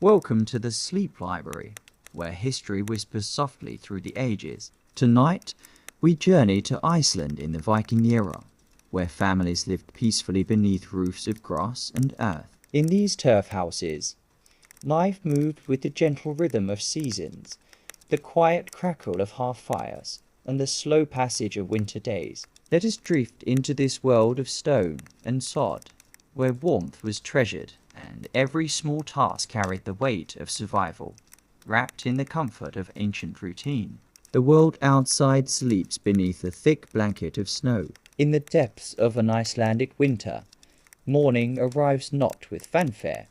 Welcome to the Sleep Library, where history whispers softly through the ages. Tonight, we journey to Iceland in the Viking era, where families lived peacefully beneath roofs of grass and earth. In these turf houses, life moved with the gentle rhythm of seasons, the quiet crackle of hearth fires, and the slow passage of winter days. Let us drift into this world of stone and sod, where warmth was treasured and every small task carried the weight of survival, wrapped in the comfort of ancient routine. The world outside sleeps beneath a thick blanket of snow. In the depths of an Icelandic winter, morning arrives not with fanfare,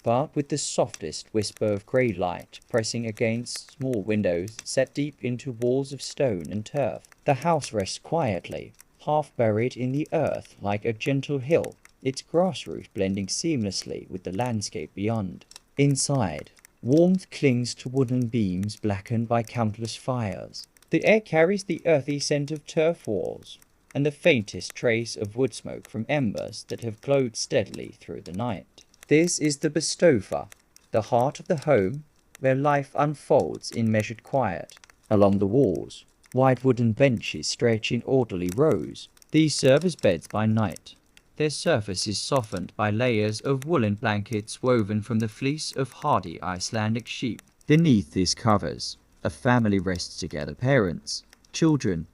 but with the softest whisper of grey light pressing against small windows set deep into walls of stone and turf. The house rests quietly, half buried in the earth like a gentle hill, its grass roof blending seamlessly with the landscape beyond. Inside, warmth clings to wooden beams blackened by countless fires. The air carries the earthy scent of turf walls, and the faintest trace of wood smoke from embers that have glowed steadily through the night. This is the Bestofa, the heart of the home, where life unfolds in measured quiet. Along the walls, wide wooden benches stretch in orderly rows. These serve as beds by night. Their surface is softened by layers of woolen blankets woven from the fleece of hardy Icelandic sheep. Beneath these covers, a family rests together: parents, children,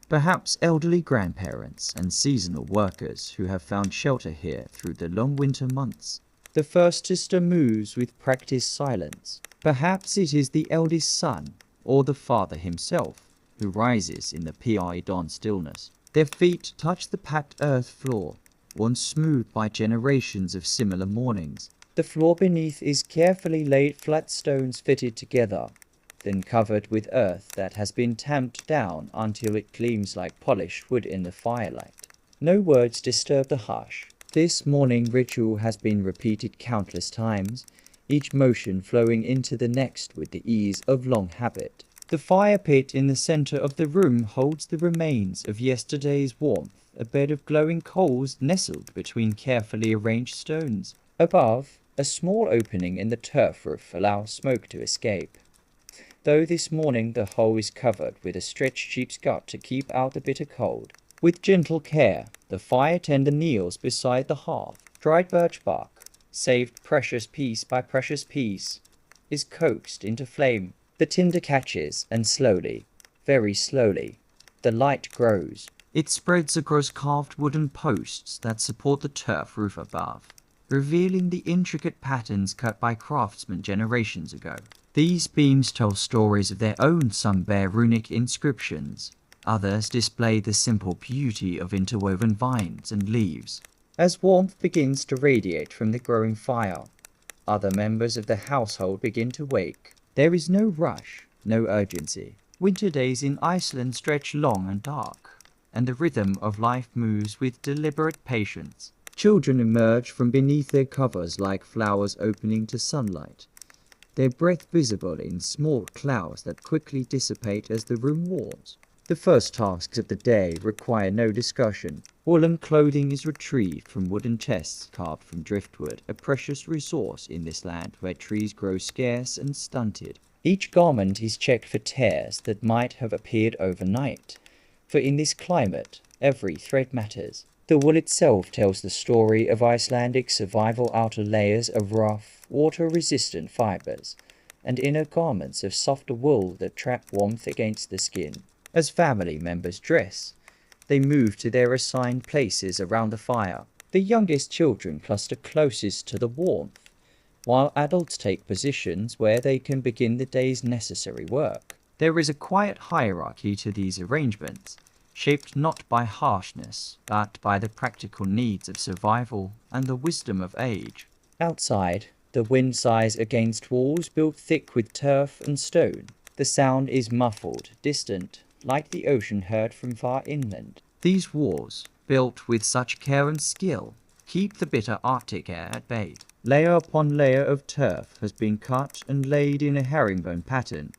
perhaps elderly grandparents, and seasonal workers who have found shelter here through the long winter months. The first sister moves with practiced silence. Perhaps it is the eldest son, or the father himself, who rises in the dawn stillness. Their feet touch the packed earth floor, once smooth by generations of similar mornings. The floor beneath is carefully laid flat stones fitted together, then covered with earth that has been tamped down until it gleams like polished wood in the firelight. No words disturb the hush. This morning ritual has been repeated countless times, each motion flowing into the next with the ease of long habit. The fire pit in the center of the room holds the remains of yesterday's warmth, a bed of glowing coals nestled between carefully arranged stones. Above, a small opening in the turf roof allows smoke to escape, though this morning the hole is covered with a stretched sheep's gut to keep out the bitter cold. With gentle care, the fire tender kneels beside the hearth. Dried birch bark, saved precious piece by precious piece, is coaxed into flame. The tinder catches, and slowly, very slowly, the light grows. It spreads across carved wooden posts that support the turf roof above, revealing the intricate patterns cut by craftsmen generations ago. These beams tell stories of their own. Some bear runic inscriptions, others display the simple beauty of interwoven vines and leaves. As warmth begins to radiate from the growing fire, other members of the household begin to wake. There is no rush, no urgency. Winter days in Iceland stretch long and dark, and the rhythm of life moves with deliberate patience. Children emerge from beneath their covers like flowers opening to sunlight, their breath visible in small clouds that quickly dissipate as the room warms. The first tasks of the day require no discussion. Woolen clothing is retrieved from wooden chests carved from driftwood, a precious resource in this land where trees grow scarce and stunted. Each garment is checked for tears that might have appeared overnight, for in this climate, every thread matters. The wool itself tells the story of Icelandic survival: outer layers of rough, water-resistant fibers, and inner garments of softer wool that trap warmth against the skin. As family members dress, they move to their assigned places around the fire. The youngest children cluster closest to the warmth, while adults take positions where they can begin the day's necessary work. There is a quiet hierarchy to these arrangements, shaped not by harshness, but by the practical needs of survival and the wisdom of age. Outside, the wind sighs against walls built thick with turf and stone. The sound is muffled, distant, like the ocean heard from far inland. These walls, built with such care and skill, keep the bitter Arctic air at bay. Layer upon layer of turf has been cut and laid in a herringbone pattern,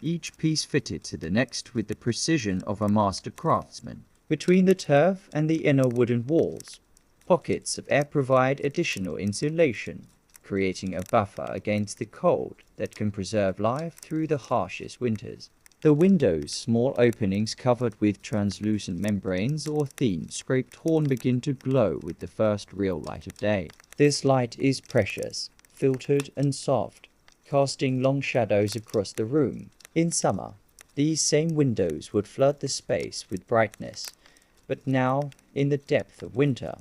each piece fitted to the next with the precision of a master craftsman. Between the turf and the inner wooden walls, pockets of air provide additional insulation, creating a buffer against the cold that can preserve life through the harshest winters. The windows, small openings covered with translucent membranes or thin, scraped horn, begin to glow with the first real light of day. This light is precious, filtered and soft, casting long shadows across the room. In summer, these same windows would flood the space with brightness, but now, in the depth of winter,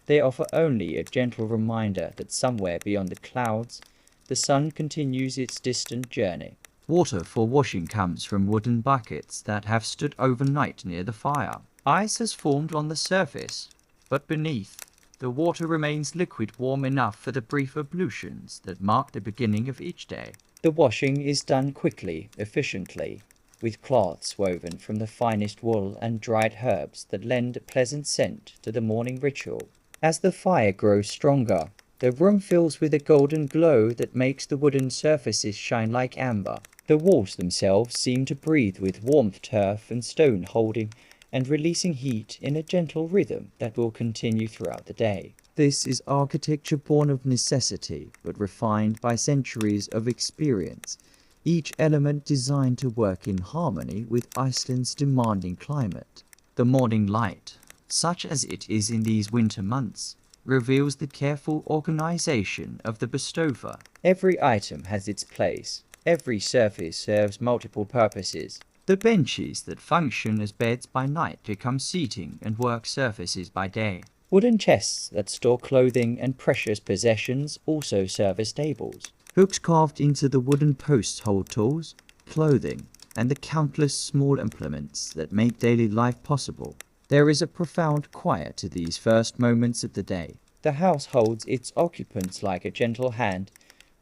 they offer only a gentle reminder that somewhere beyond the clouds, the sun continues its distant journey. Water for washing comes from wooden buckets that have stood overnight near the fire. Ice has formed on the surface, but beneath, the water remains liquid warm enough for the brief ablutions that mark the beginning of each day. The washing is done quickly, efficiently, with cloths woven from the finest wool and dried herbs that lend a pleasant scent to the morning ritual. As the fire grows stronger, the room fills with a golden glow that makes the wooden surfaces shine like amber. The walls themselves seem to breathe with warmth, turf and stone holding and releasing heat in a gentle rhythm that will continue throughout the day. This is architecture born of necessity, but refined by centuries of experience, each element designed to work in harmony with Iceland's demanding climate. The morning light, such as it is in these winter months, reveals the careful organization of the bestover. Every item has its place. Every surface serves multiple purposes. The benches that function as beds by night become seating and work surfaces by day. Wooden chests that store clothing and precious possessions also serve as tables. Hooks carved into the wooden posts hold tools, clothing, and the countless small implements that make daily life possible. There is a profound quiet to these first moments of the day. The house holds its occupants like a gentle hand,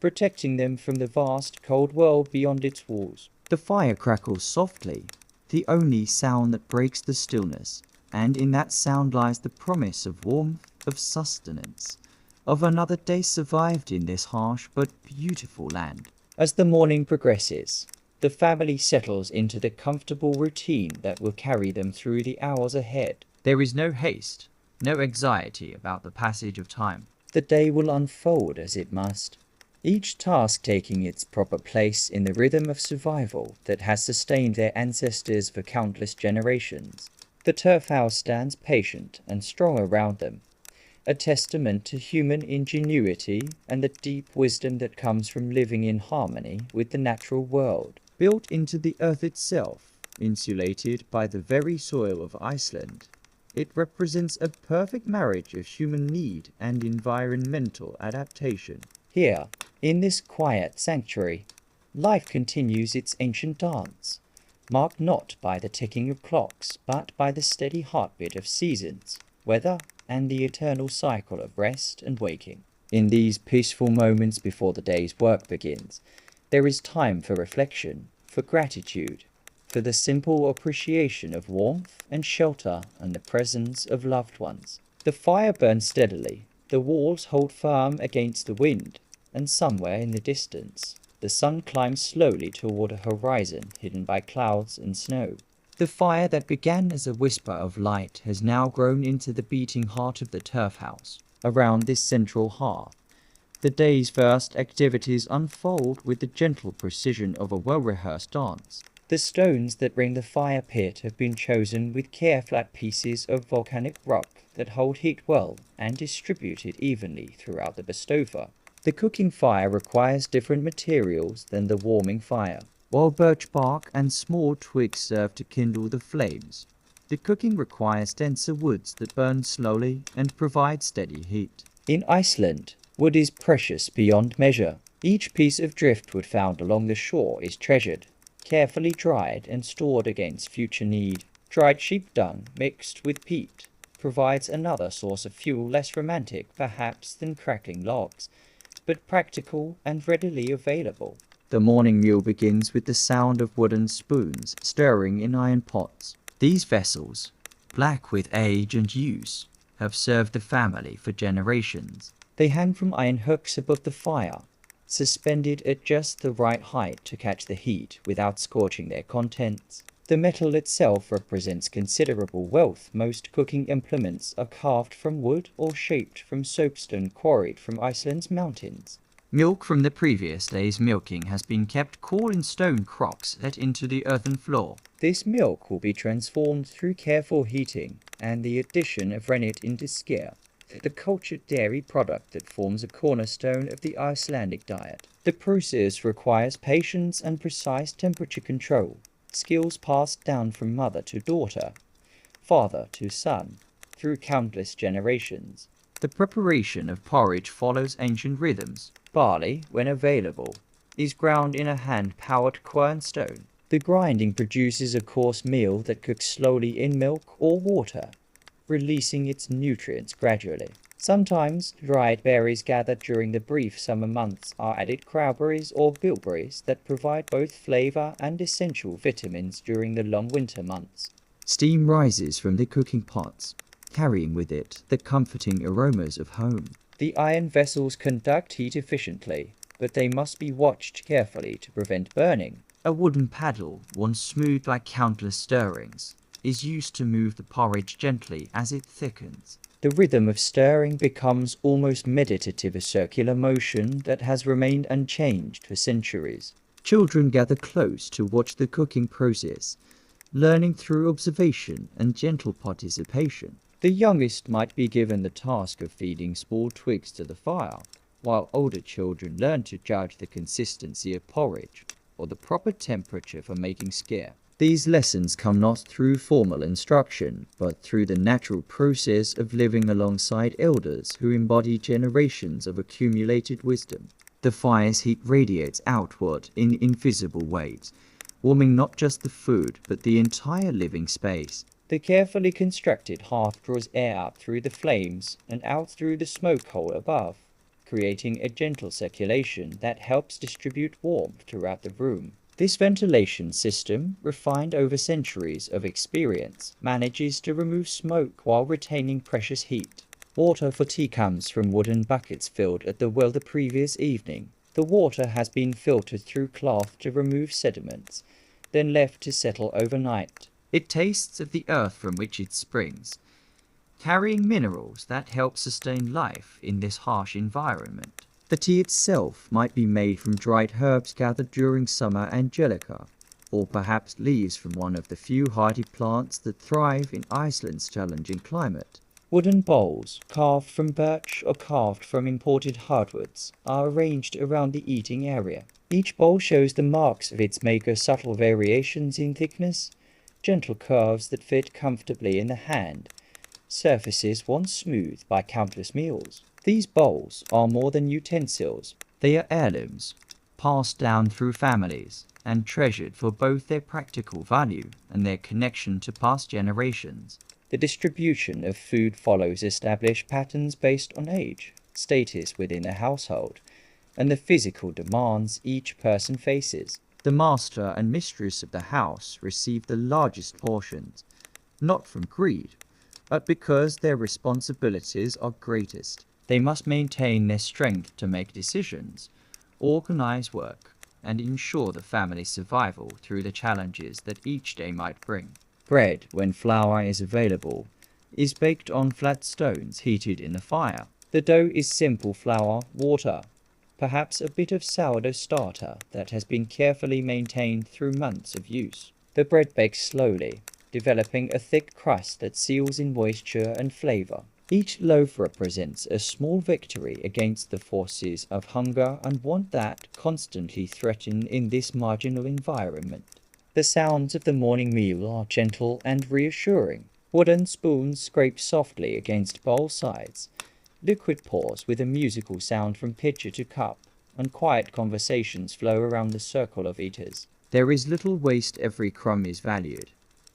protecting them from the vast, cold world beyond its walls. The fire crackles softly, the only sound that breaks the stillness, and in that sound lies the promise of warmth, of sustenance, of another day survived in this harsh but beautiful land. As the morning progresses, the family settles into the comfortable routine that will carry them through the hours ahead. There is no haste, no anxiety about the passage of time. The day will unfold as it must, each task taking its proper place in the rhythm of survival that has sustained their ancestors for countless generations. The turf house stands patient and strong around them, a testament to human ingenuity and the deep wisdom that comes from living in harmony with the natural world. Built into the earth itself, insulated by the very soil of Iceland, it represents a perfect marriage of human need and environmental adaptation. Here, in this quiet sanctuary, life continues its ancient dance, marked not by the ticking of clocks, but by the steady heartbeat of seasons, weather, and the eternal cycle of rest and waking. In these peaceful moments before the day's work begins, there is time for reflection, for gratitude, for the simple appreciation of warmth and shelter and the presence of loved ones. The fire burns steadily, the walls hold firm against the wind, and somewhere in the distance, the sun climbs slowly toward a horizon hidden by clouds and snow. The fire that began as a whisper of light has now grown into the beating heart of the turf house. Around this central hearth, the day's first activities unfold with the gentle precision of a well-rehearsed dance. The stones that ring the fire pit have been chosen with care, flat pieces of volcanic rock that hold heat well and distributed evenly throughout the bestover. The cooking fire requires different materials than the warming fire. While birch bark and small twigs serve to kindle the flames, the cooking requires denser woods that burn slowly and provide steady heat. In Iceland, wood is precious beyond measure. Each piece of driftwood found along the shore is treasured, carefully dried and stored against future need. Dried sheep dung mixed with peat provides another source of fuel, less romantic perhaps than crackling logs, but practical and readily available. The morning meal begins with the sound of wooden spoons stirring in iron pots. These vessels, black with age and use, have served the family for generations. They hang from iron hooks above the fire, suspended at just the right height to catch the heat without scorching their contents. The metal itself represents considerable wealth. Most cooking implements are carved from wood or shaped from soapstone quarried from Iceland's mountains. Milk from the previous day's milking has been kept cool in stone crocks let into the earthen floor. This milk will be transformed through careful heating and the addition of rennet into skyr, the cultured dairy product that forms a cornerstone of the Icelandic diet. The process requires patience and precise temperature control, skills passed down from mother to daughter, father to son, through countless generations. The preparation of porridge follows ancient rhythms. Barley, when available, is ground in a hand-powered quernstone. The grinding produces a coarse meal that cooks slowly in milk or water, releasing its nutrients gradually. Sometimes dried berries gathered during the brief summer months are added crowberries or bilberries that provide both flavor and essential vitamins during the long winter months. Steam rises from the cooking pots, carrying with it the comforting aromas of home. The iron vessels conduct heat efficiently, but they must be watched carefully to prevent burning. A wooden paddle, once smooth by countless stirrings, is used to move the porridge gently as it thickens. The rhythm of stirring becomes almost meditative, a circular motion that has remained unchanged for centuries. Children gather close to watch the cooking process, learning through observation and gentle participation. The youngest might be given the task of feeding small twigs to the fire, while older children learn to judge the consistency of porridge or the proper temperature for making skyr. These lessons come not through formal instruction, but through the natural process of living alongside elders who embody generations of accumulated wisdom. The fire's heat radiates outward in invisible waves, warming not just the food, but the entire living space. The carefully constructed hearth draws air up through the flames and out through the smoke hole above, creating a gentle circulation that helps distribute warmth throughout the room. This ventilation system, refined over centuries of experience, manages to remove smoke while retaining precious heat. Water for tea comes from wooden buckets filled at the well the previous evening. The water has been filtered through cloth to remove sediments, then left to settle overnight. It tastes of the earth from which it springs, carrying minerals that help sustain life in this harsh environment. The tea itself might be made from dried herbs gathered during summer angelica, or perhaps leaves from one of the few hardy plants that thrive in Iceland's challenging climate. Wooden bowls, carved from birch or carved from imported hardwoods, are arranged around the eating area. Each bowl shows the marks of its maker's subtle variations in thickness, gentle curves that fit comfortably in the hand, surfaces once smoothed by countless meals. These bowls are more than utensils. They are heirlooms, passed down through families, and treasured for both their practical value and their connection to past generations. The distribution of food follows established patterns based on age, status within a household, and the physical demands each person faces. The master and mistress of the house receive the largest portions, not from greed, but because their responsibilities are greatest. They must maintain their strength to make decisions, organize work, and ensure the family's survival through the challenges that each day might bring. Bread, when flour is available, is baked on flat stones heated in the fire. The dough is simple flour, water, perhaps a bit of sourdough starter that has been carefully maintained through months of use. The bread bakes slowly, developing a thick crust that seals in moisture and flavor. Each loaf represents a small victory against the forces of hunger and want that constantly threaten in this marginal environment. The sounds of the morning meal are gentle and reassuring. Wooden spoons scrape softly against bowl sides. Liquid pours with a musical sound from pitcher to cup, and quiet conversations flow around the circle of eaters. There is little waste, every crumb is valued.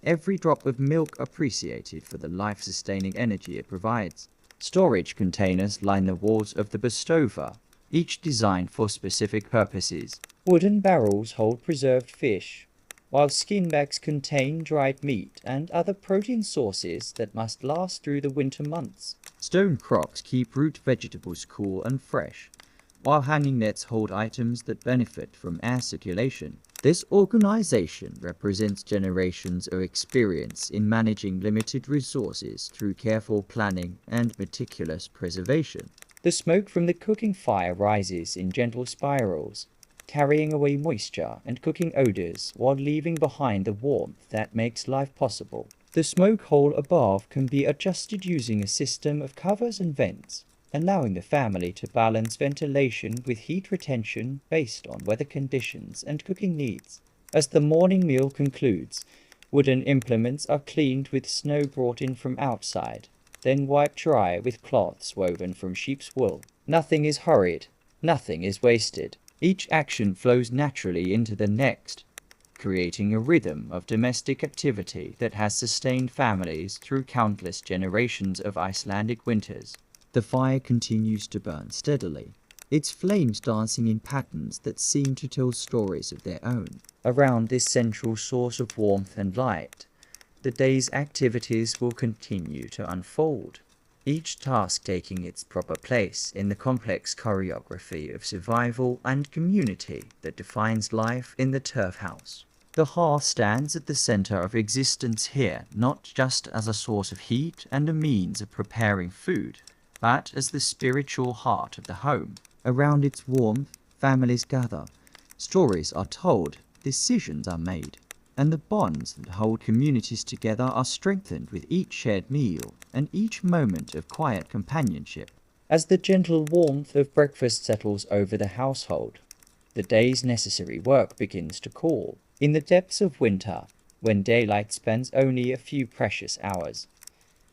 Every drop of milk appreciated for the life-sustaining energy it provides. Storage containers line the walls of the bestova, each designed for specific purposes. Wooden barrels hold preserved fish, while skin bags contain dried meat and other protein sources that must last through the winter months. Stone crocks keep root vegetables cool and fresh, while hanging nets hold items that benefit from air circulation. This organization represents generations of experience in managing limited resources through careful planning and meticulous preservation. The smoke from the cooking fire rises in gentle spirals, carrying away moisture and cooking odors while leaving behind the warmth that makes life possible. The smoke hole above can be adjusted using a system of covers and vents, allowing the family to balance ventilation with heat retention based on weather conditions and cooking needs. As the morning meal concludes, wooden implements are cleaned with snow brought in from outside, then wiped dry with cloths woven from sheep's wool. Nothing is hurried, nothing is wasted. Each action flows naturally into the next, creating a rhythm of domestic activity that has sustained families through countless generations of Icelandic winters. The fire continues to burn steadily, its flames dancing in patterns that seem to tell stories of their own. Around this central source of warmth and light, the day's activities will continue to unfold, each task taking its proper place in the complex choreography of survival and community that defines life in the turf house. The hearth stands at the center of existence here, not just as a source of heat and a means of preparing food, but as the spiritual heart of the home. Around its warmth, families gather, stories are told, decisions are made, and the bonds that hold communities together are strengthened with each shared meal and each moment of quiet companionship. As the gentle warmth of breakfast settles over the household, the day's necessary work begins to call. In the depths of winter, when daylight spends only a few precious hours,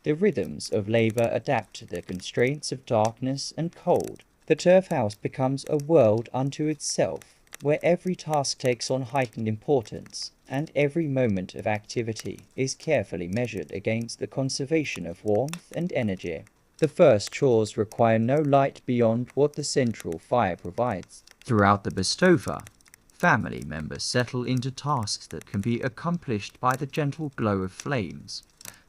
the rhythms of labor adapt to the constraints of darkness and cold. The turf house becomes a world unto itself, where every task takes on heightened importance, and every moment of activity is carefully measured against the conservation of warmth and energy. The first chores require no light beyond what the central fire provides. Throughout the Bistova, family members settle into tasks that can be accomplished by the gentle glow of flames,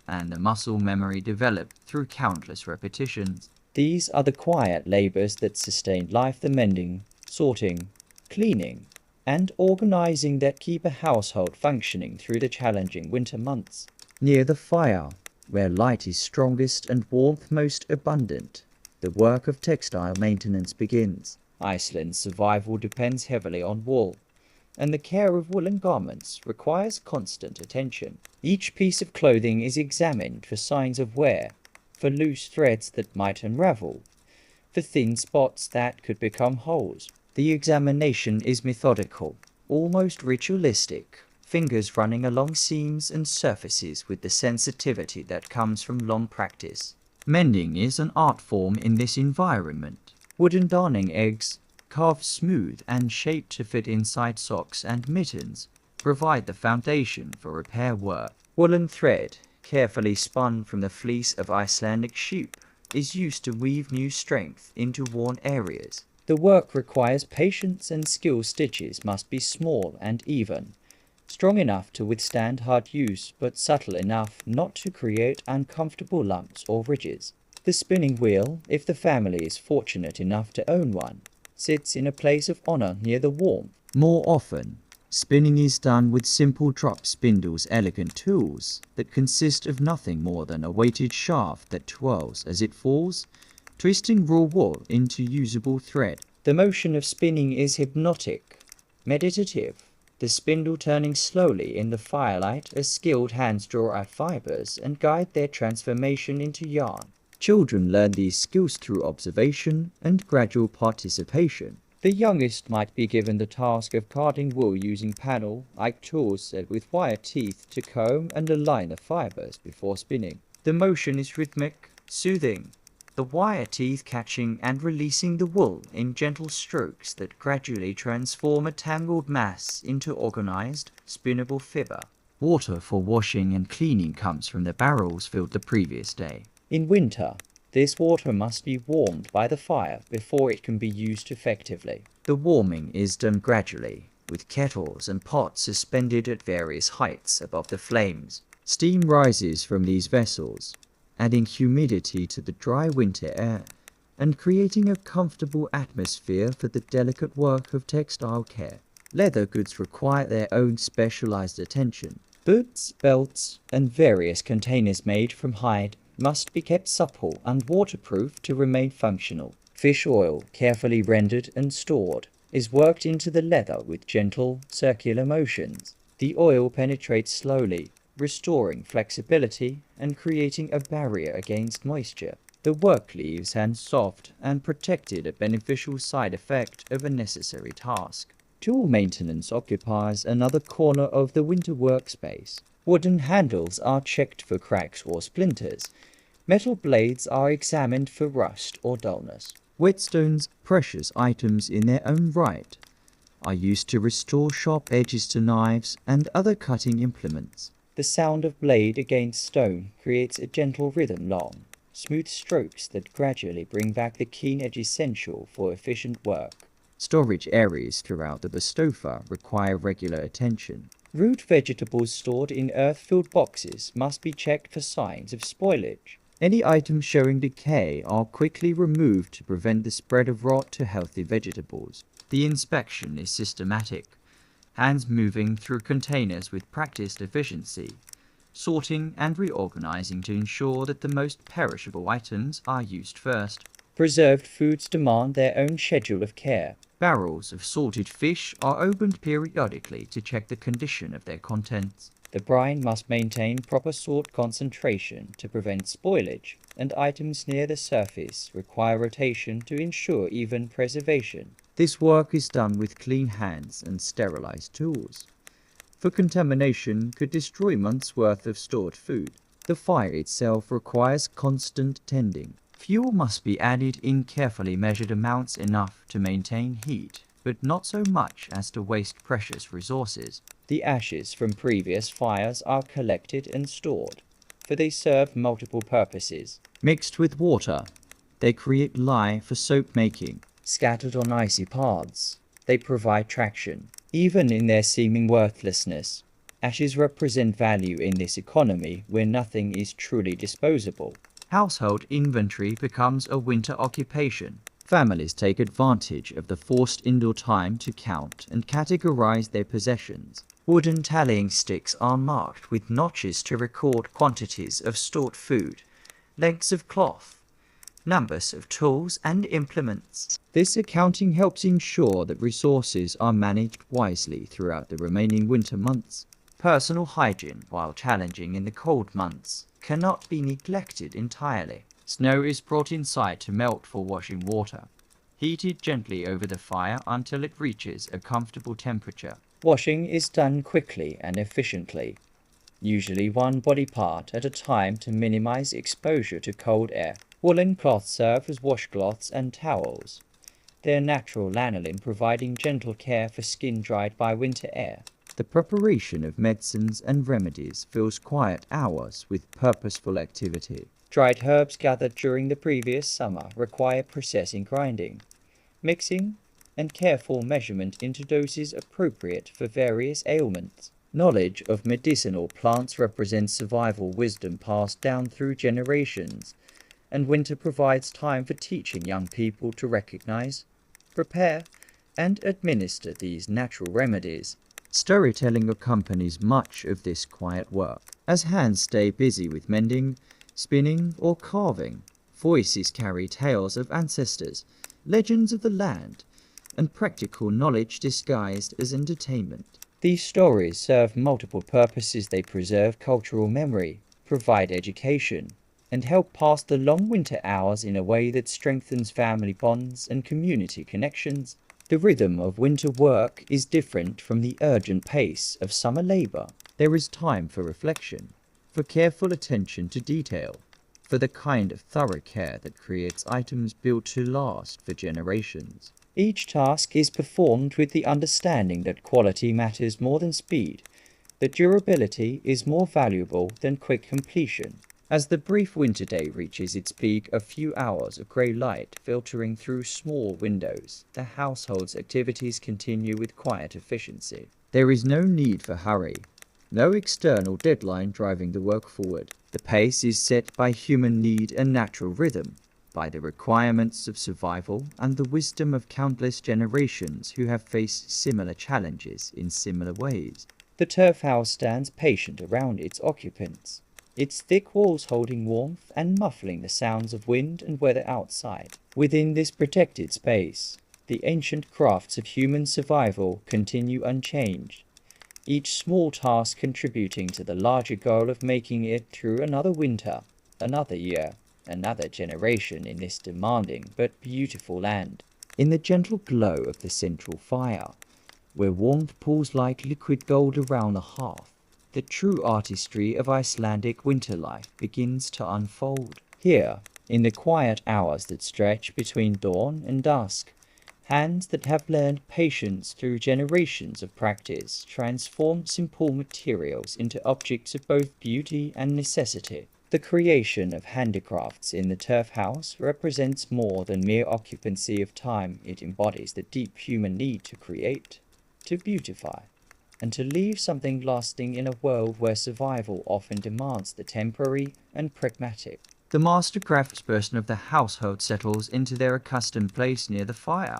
and the muscle memory developed through countless repetitions. These are the quiet labors that sustain life, the mending, sorting, cleaning, and organizing that keep a household functioning through the challenging winter months. Near the fire, where light is strongest and warmth most abundant, the work of textile maintenance begins. Iceland's survival depends heavily on wool, and the care of woolen garments requires constant attention. Each piece of clothing is examined for signs of wear, for loose threads that might unravel, for thin spots that could become holes. The examination is methodical, almost ritualistic, fingers running along seams and surfaces with the sensitivity that comes from long practice. Mending is an art form in this environment. Wooden darning eggs, carved smooth and shaped to fit inside socks and mittens, provide the foundation for repair work. Woolen thread, carefully spun from the fleece of Icelandic sheep, is used to weave new strength into worn areas. The work requires patience and skill. Stitches must be small and even, strong enough to withstand hard use, but subtle enough not to create uncomfortable lumps or ridges. The spinning wheel, if the family is fortunate enough to own one, sits in a place of honor near the warmth. More often, spinning is done with simple drop spindles, elegant tools that consist of nothing more than a weighted shaft that twirls as it falls, twisting raw wool into usable thread. The motion of spinning is hypnotic, meditative, the spindle turning slowly in the firelight as skilled hands draw out fibers and guide their transformation into yarn. Children learn these skills through observation and gradual participation. The youngest might be given the task of carding wool using panel-like tools set with wire teeth to comb and align the fibers before spinning. The motion is rhythmic, soothing, the wire teeth catching and releasing the wool in gentle strokes that gradually transform a tangled mass into organized, spinnable fiber. Water for washing and cleaning comes from the barrels filled the previous day. In winter, this water must be warmed by the fire before it can be used effectively. The warming is done gradually, with kettles and pots suspended at various heights above the flames. Steam rises from these vessels, adding humidity to the dry winter air and creating a comfortable atmosphere for the delicate work of textile care. Leather goods require their own specialized attention. Boots, belts, and various containers made from hide must be kept supple and waterproof to remain functional. Fish oil, carefully rendered and stored, is worked into the leather with gentle, circular motions. The oil penetrates slowly, restoring flexibility and creating a barrier against moisture. The work leaves hands soft and protected, a beneficial side effect of a necessary task. Tool maintenance occupies another corner of the winter workspace. Wooden handles are checked for cracks or splinters. Metal blades are examined for rust or dullness. Whetstones, precious items in their own right, are used to restore sharp edges to knives and other cutting implements. The sound of blade against stone creates a gentle rhythm, long, smooth strokes that gradually bring back the keen edge essential for efficient work. Storage areas throughout the Bastofa require regular attention. Root vegetables stored in earth-filled boxes must be checked for signs of spoilage. Any items showing decay are quickly removed to prevent the spread of rot to healthy vegetables. The inspection is systematic, hands moving through containers with practiced efficiency, sorting and reorganizing to ensure that the most perishable items are used first. Preserved foods demand their own schedule of care. Barrels of salted fish are opened periodically to check the condition of their contents. The brine must maintain proper salt concentration to prevent spoilage, and items near the surface require rotation to ensure even preservation. This work is done with clean hands and sterilized tools, for contamination could destroy months' worth of stored food. The fire itself requires constant tending. Fuel must be added in carefully measured amounts, enough to maintain heat, but not so much as to waste precious resources. The ashes from previous fires are collected and stored, for they serve multiple purposes. Mixed with water, they create lye for soap making. Scattered on icy paths, they provide traction. Even in their seeming worthlessness, ashes represent value in this economy where nothing is truly disposable. Household inventory becomes a winter occupation. Families take advantage of the forced indoor time to count and categorize their possessions. Wooden tallying sticks are marked with notches to record quantities of stored food, lengths of cloth, numbers of tools and implements. This accounting helps ensure that resources are managed wisely throughout the remaining winter months. Personal hygiene, while challenging in the cold months, cannot be neglected entirely. Snow is brought inside to melt for washing water, heated gently over the fire until it reaches a comfortable temperature. Washing is done quickly and efficiently, usually one body part at a time to minimize exposure to cold air. Woolen cloths serve as washcloths and towels, their natural lanolin providing gentle care for skin dried by winter air. The preparation of medicines and remedies fills quiet hours with purposeful activity. Dried herbs gathered during the previous summer require processing, grinding, mixing, and careful measurement into doses appropriate for various ailments. Knowledge of medicinal plants represents survival wisdom passed down through generations, and winter provides time for teaching young people to recognize, prepare, and administer these natural remedies. Storytelling accompanies much of this quiet work. As hands stay busy with mending, spinning, or carving, voices carry tales of ancestors, legends of the land, and practical knowledge disguised as entertainment. These stories serve multiple purposes. They preserve cultural memory, provide education, and help pass the long winter hours in a way that strengthens family bonds and community connections. The rhythm of winter work is different from the urgent pace of summer labor. There is time for reflection, for careful attention to detail, for the kind of thorough care that creates items built to last for generations. Each task is performed with the understanding that quality matters more than speed, that durability is more valuable than quick completion. As the brief winter day reaches its peak, a few hours of grey light filtering through small windows, the household's activities continue with quiet efficiency. There is no need for hurry, no external deadline driving the work forward. The pace is set by human need and natural rhythm, by the requirements of survival and the wisdom of countless generations who have faced similar challenges in similar ways. The turf house stands patient around its occupants, its thick walls holding warmth and muffling the sounds of wind and weather outside. Within this protected space, the ancient crafts of human survival continue unchanged, each small task contributing to the larger goal of making it through another winter, another year, another generation in this demanding but beautiful land. In the gentle glow of the central fire, where warmth pools like liquid gold around the hearth, the true artistry of Icelandic winter life begins to unfold. Here, in the quiet hours that stretch between dawn and dusk, hands that have learned patience through generations of practice transform simple materials into objects of both beauty and necessity. The creation of handicrafts in the turf house represents more than mere occupancy of time. It embodies the deep human need to create, to beautify, and to leave something lasting in a world where survival often demands the temporary and pragmatic. The master craftsperson of the household settles into their accustomed place near the fire,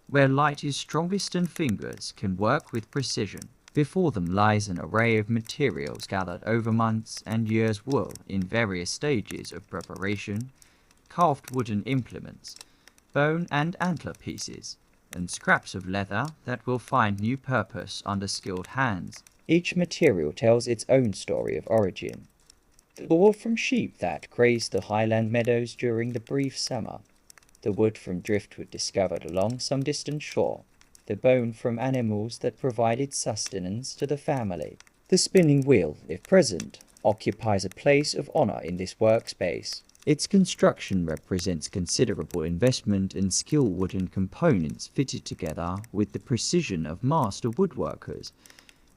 where light is strongest and fingers can work with precision. Before them lies an array of materials gathered over months and years, wool in various stages of preparation, carved wooden implements, bone and antler pieces, and scraps of leather that will find new purpose under skilled hands. Each material tells its own story of origin. The wool from sheep that grazed the highland meadows during the brief summer, the wood from driftwood discovered along some distant shore, the bone from animals that provided sustenance to the family. The spinning wheel, if present, occupies a place of honor in this workspace. Its construction represents considerable investment and skill. Wooden components fitted together with the precision of master woodworkers,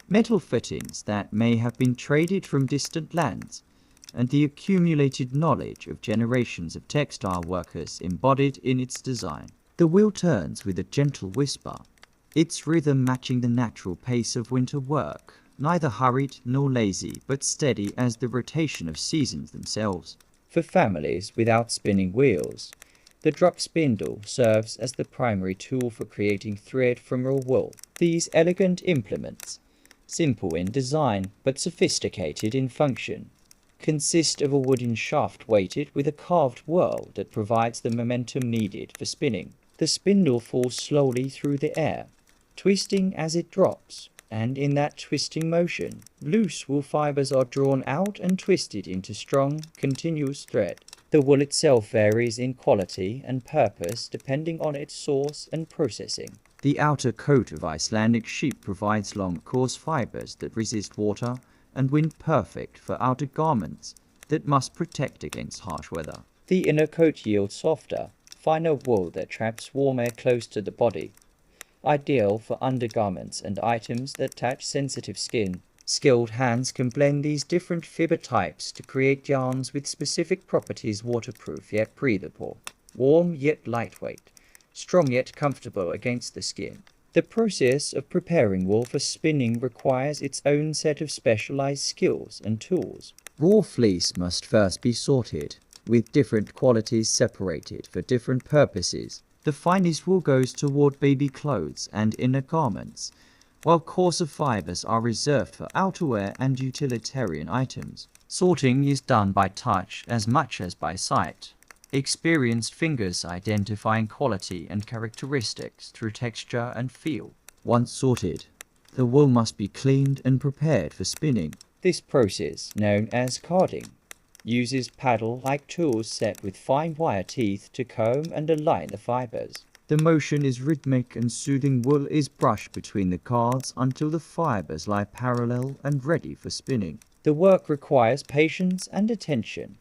metal fittings that may have been traded from distant lands, and the accumulated knowledge of generations of textile workers embodied in its design. The wheel turns with a gentle whisper, its rhythm matching the natural pace of winter work, neither hurried nor lazy, but steady as the rotation of seasons themselves. For families without spinning wheels, the drop spindle serves as the primary tool for creating thread from raw wool. These elegant implements, simple in design but sophisticated in function, consist of a wooden shaft weighted with a carved whirl that provides the momentum needed for spinning. The spindle falls slowly through the air, twisting as it drops, and in that twisting motion, loose wool fibers are drawn out and twisted into strong, continuous thread. The wool itself varies in quality and purpose depending on its source and processing. The outer coat of Icelandic sheep provides long, coarse fibers that resist water and wind, perfect for outer garments that must protect against harsh weather. The inner coat yields softer, finer wool that traps warm air close to the body, ideal for undergarments and items that touch sensitive skin. Skilled hands can blend these different fiber types to create yarns with specific properties: waterproof yet breathable, warm yet lightweight, strong yet comfortable against the skin. The process of preparing wool for spinning requires its own set of specialized skills and tools. Raw fleece must first be sorted, with different qualities separated for different purposes. The finest wool goes toward baby clothes and inner garments, while coarser fibers are reserved for outerwear and utilitarian items. Sorting is done by touch as much as by sight, experienced fingers identifying quality and characteristics through texture and feel. Once sorted, the wool must be cleaned and prepared for spinning. This process, known as carding, uses paddle-like tools set with fine wire teeth to comb and align the fibers. The motion is rhythmic and soothing. Wool is brushed between the cards until the fibers lie parallel and ready for spinning. The work requires patience and attention,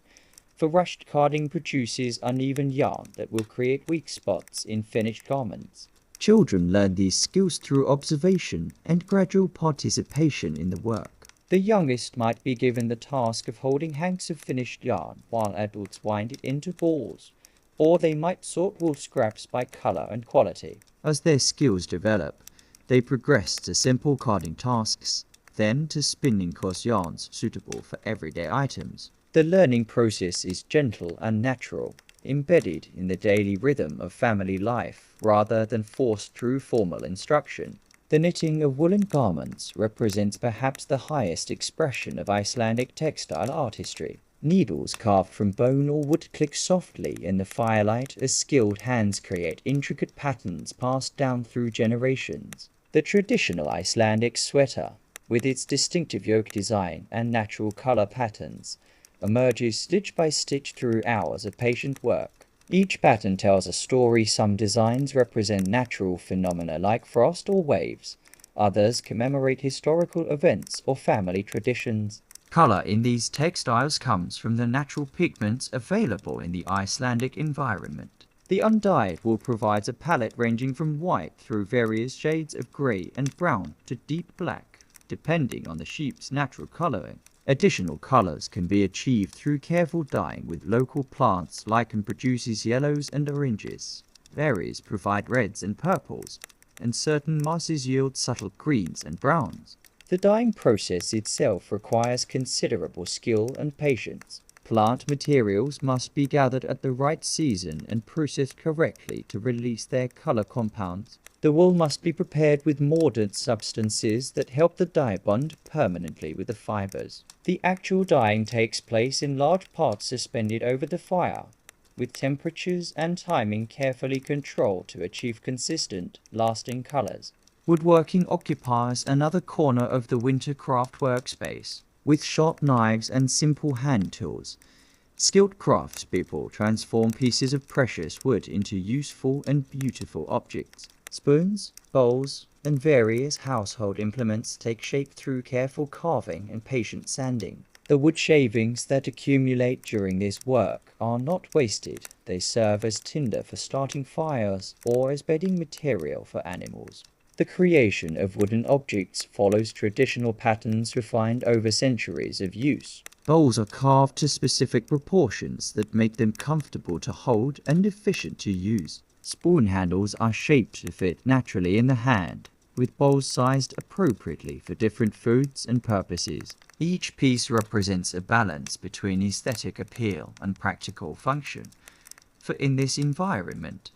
for rushed carding produces uneven yarn that will create weak spots in finished garments. Children learn these skills through observation and gradual participation in the work. The youngest might be given the task of holding hanks of finished yarn while adults wind it into balls, or they might sort wool scraps by color and quality. As their skills develop, they progress to simple carding tasks, then to spinning coarse yarns suitable for everyday items. The learning process is gentle and natural, embedded in the daily rhythm of family life rather than forced through formal instruction. The knitting of woolen garments represents perhaps the highest expression of Icelandic textile artistry. Needles carved from bone or wood click softly in the firelight as skilled hands create intricate patterns passed down through generations. The traditional Icelandic sweater, with its distinctive yoke design and natural color patterns, emerges stitch by stitch through hours of patient work. Each pattern tells a story. Some designs represent natural phenomena like frost or waves. Others commemorate historical events or family traditions. Color in these textiles comes from the natural pigments available in the Icelandic environment. The undyed wool provides a palette ranging from white through various shades of gray and brown to deep black, depending on the sheep's natural coloring. Additional colors can be achieved through careful dyeing with local plants. Lichen produces yellows and oranges. Berries provide reds and purples, and certain mosses yield subtle greens and browns. The dyeing process itself requires considerable skill and patience. Plant materials must be gathered at the right season and processed correctly to release their color compounds. The wool must be prepared with mordant substances that help the dye bond permanently with the fibers. The actual dyeing takes place in large pots suspended over the fire, with temperatures and timing carefully controlled to achieve consistent, lasting colors. Woodworking occupies another corner of the winter craft workspace. With sharp knives and simple hand tools, skilled craftspeople transform pieces of precious wood into useful and beautiful objects. Spoons, bowls, and various household implements take shape through careful carving and patient sanding. The wood shavings that accumulate during this work are not wasted. They serve as tinder for starting fires or as bedding material for animals. The creation of wooden objects follows traditional patterns refined over centuries of use. Bowls are carved to specific proportions that make them comfortable to hold and efficient to use. Spoon handles are shaped to fit naturally in the hand, with bowls sized appropriately for different foods and purposes. Each piece represents a balance between aesthetic appeal and practical function, for in this environment,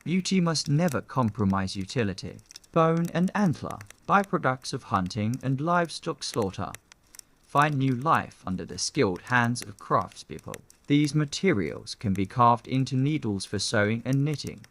beauty must never compromise utility. Bone and antler, byproducts of hunting and livestock slaughter, find new life under the skilled hands of craftspeople. These materials can be carved into needles for sewing and knitting,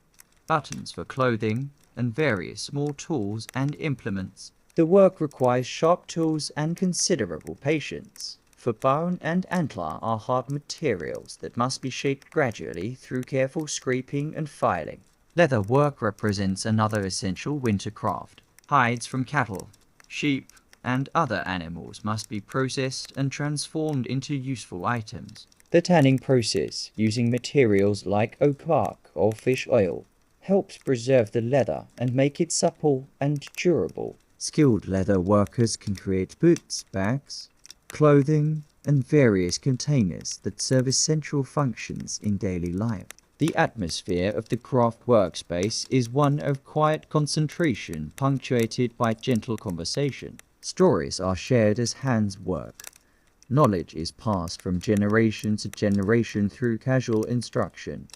buttons for clothing, and various small tools and implements. The work requires sharp tools and considerable patience, for bone and antler are hard materials that must be shaped gradually through careful scraping and filing. Leather work represents another essential winter craft. Hides from cattle, sheep, and other animals must be processed and transformed into useful items. The tanning process, using materials like oak bark or fish oil, helps preserve the leather and make it supple and durable. Skilled leather workers can create boots, bags, clothing, and various containers that serve essential functions in daily life. The atmosphere of the craft workspace is one of quiet concentration, punctuated by gentle conversation. Stories are shared as hands work. Knowledge is passed from generation to generation through casual instruction,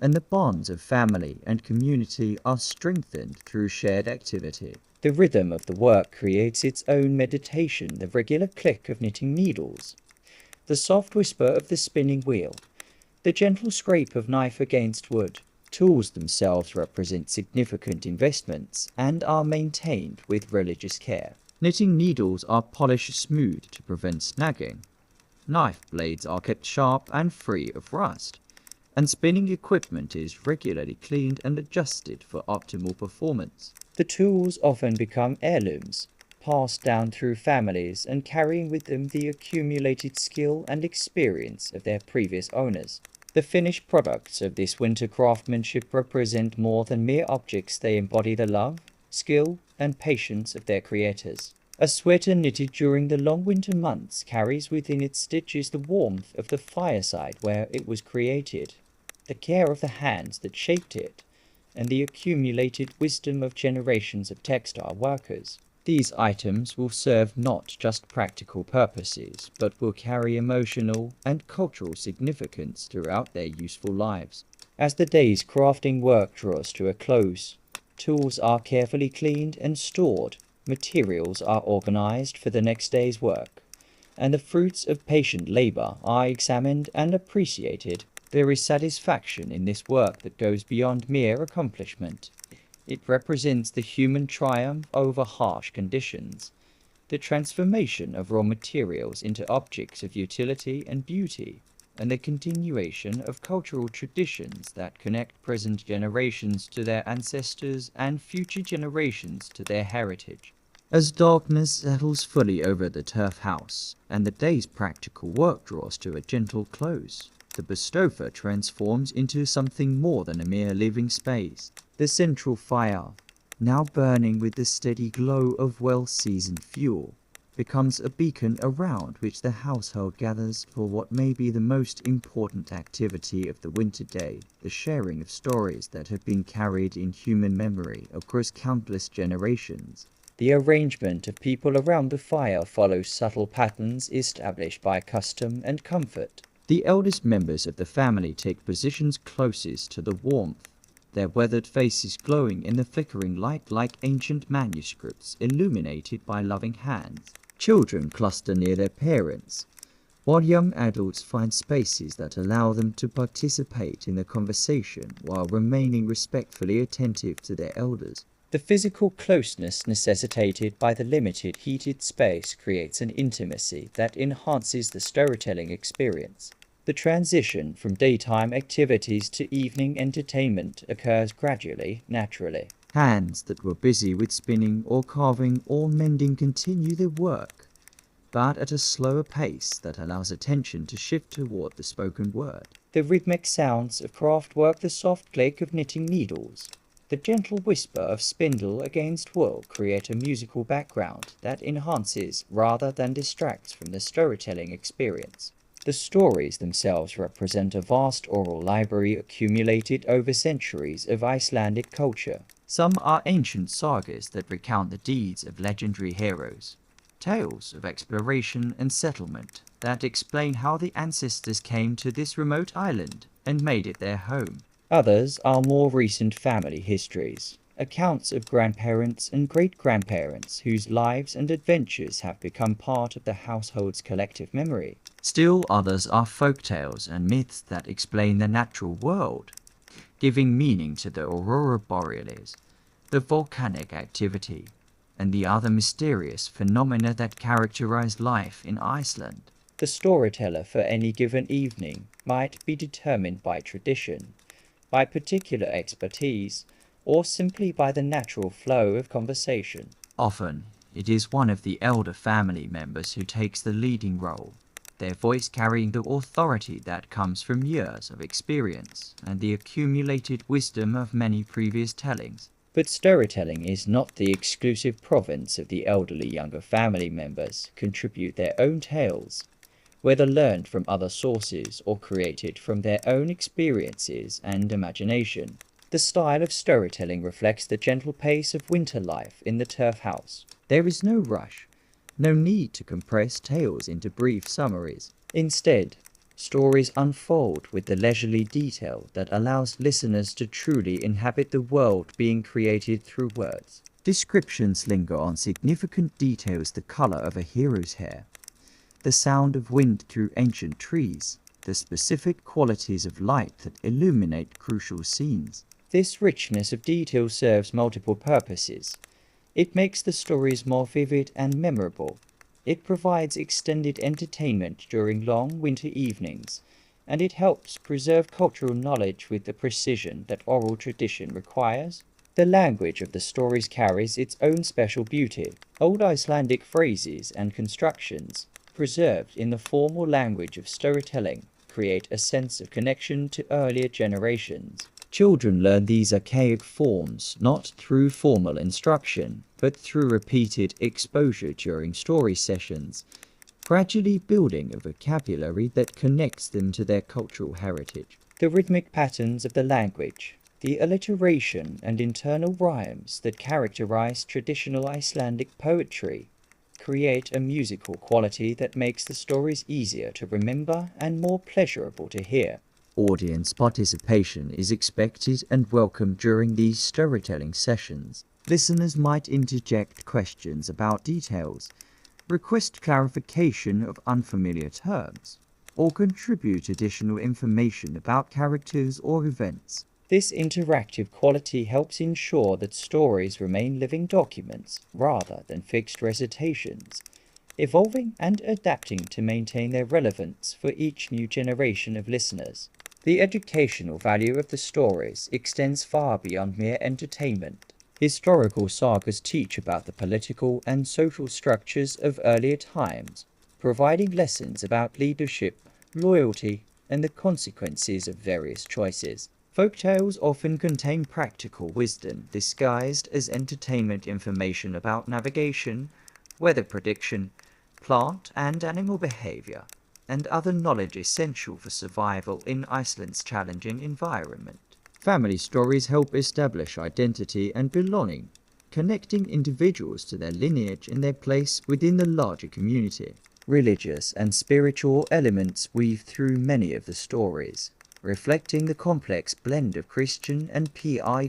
and the bonds of family and community are strengthened through shared activity. The rhythm of the work creates its own meditation, the regular click of knitting needles, the soft whisper of the spinning wheel, the gentle scrape of knife against wood. Tools themselves represent significant investments and are maintained with religious care. Knitting needles are polished smooth to prevent snagging. Knife blades are kept sharp and free of rust, and spinning equipment is regularly cleaned and adjusted for optimal performance. The tools often become heirlooms, passed down through families and carrying with them the accumulated skill and experience of their previous owners. The finished products of this winter craftsmanship represent more than mere objects. They embody the love, skill, and patience of their creators. A sweater knitted during the long winter months carries within its stitches the warmth of the fireside where it was created, the care of the hands that shaped it, and the accumulated wisdom of generations of textile workers. These items will serve not just practical purposes, but will carry emotional and cultural significance throughout their useful lives. As the day's crafting work draws to a close, Tools are carefully cleaned and stored, materials are organized for the next day's work, and the fruits of patient labor are examined and appreciated. There is satisfaction in this work that goes beyond mere accomplishment. It represents the human triumph over harsh conditions, the transformation of raw materials into objects of utility and beauty, and the continuation of cultural traditions that connect present generations to their ancestors and future generations to their heritage. As darkness settles fully over the turf house, and the day's practical work draws to a gentle close, the Bestofer transforms into something more than a mere living space. The central fire, now burning with the steady glow of well-seasoned fuel, becomes a beacon around which the household gathers for what may be the most important activity of the winter day, the sharing of stories that have been carried in human memory across countless generations. The arrangement of people around the fire follows subtle patterns established by custom and comfort. The eldest members of the family take positions closest to the warmth, their weathered faces glowing in the flickering light like ancient manuscripts illuminated by loving hands. Children cluster near their parents, while young adults find spaces that allow them to participate in the conversation while remaining respectfully attentive to their elders. The physical closeness necessitated by the limited heated space creates an intimacy that enhances the storytelling experience. The transition from daytime activities to evening entertainment occurs gradually, naturally. Hands that were busy with spinning or carving or mending continue their work, but at a slower pace that allows attention to shift toward the spoken word. The rhythmic sounds of craftwork, the soft click of knitting needles, the gentle whisper of spindle against wool create a musical background that enhances rather than distracts from the storytelling experience. The stories themselves represent a vast oral library accumulated over centuries of Icelandic culture. Some are ancient sagas that recount the deeds of legendary heroes, tales of exploration and settlement that explain how the ancestors came to this remote island and made it their home. Others are more recent family histories, accounts of grandparents and great-grandparents whose lives and adventures have become part of the household's collective memory. Still others are folk tales and myths that explain the natural world, giving meaning to the aurora borealis, the volcanic activity, and the other mysterious phenomena that characterize life in Iceland. The storyteller for any given evening might be determined by tradition, by particular expertise, or simply by the natural flow of conversation. Often, it is one of the elder family members who takes the leading role, their voice carrying the authority that comes from years of experience and the accumulated wisdom of many previous tellings. But storytelling is not the exclusive province of the elderly younger family members contribute their own tales, whether learned from other sources or created from their own experiences and imagination. The style of storytelling reflects the gentle pace of winter life in the turf house. There is no rush, no need to compress tales into brief summaries. Instead, stories unfold with the leisurely detail that allows listeners to truly inhabit the world being created through words. Descriptions linger on significant details: the color of a hero's hair, the sound of wind through ancient trees, the specific qualities of light that illuminate crucial scenes. This richness of detail serves multiple purposes. It makes the stories more vivid and memorable. It provides extended entertainment during long winter evenings, and it helps preserve cultural knowledge with the precision that oral tradition requires. The language of the stories carries its own special beauty. Old Icelandic phrases and constructions, preserved in the formal language of storytelling, create a sense of connection to earlier generations. Children learn these archaic forms not through formal instruction, but through repeated exposure during story sessions, gradually building a vocabulary that connects them to their cultural heritage. The rhythmic patterns of the language, the alliteration and internal rhymes that characterize traditional Icelandic poetry, create a musical quality that makes the stories easier to remember and more pleasurable to hear. Audience participation is expected and welcome during these storytelling sessions. Listeners might interject questions about details, request clarification of unfamiliar terms, or contribute additional information about characters or events. This interactive quality helps ensure that stories remain living documents rather than fixed recitations, evolving and adapting to maintain their relevance for each new generation of listeners. The educational value of the stories extends far beyond mere entertainment. Historical sagas teach about the political and social structures of earlier times, providing lessons about leadership, loyalty, and the consequences of various choices. Folktales often contain practical wisdom disguised as entertainment information about navigation, weather prediction, plant and animal behavior, and other knowledge essential for survival in Iceland's challenging environment. Family stories help establish identity and belonging, connecting individuals to their lineage and their place within the larger community. Religious and spiritual elements weave through many of the stories, reflecting the complex blend of Christian and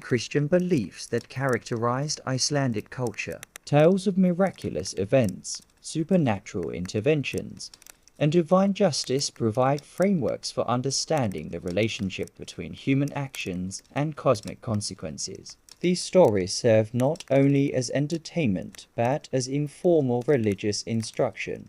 Christian beliefs that characterized Icelandic culture. Tales of miraculous events, supernatural interventions, and divine justice provide frameworks for understanding the relationship between human actions and cosmic consequences. These stories serve not only as entertainment but as informal religious instruction,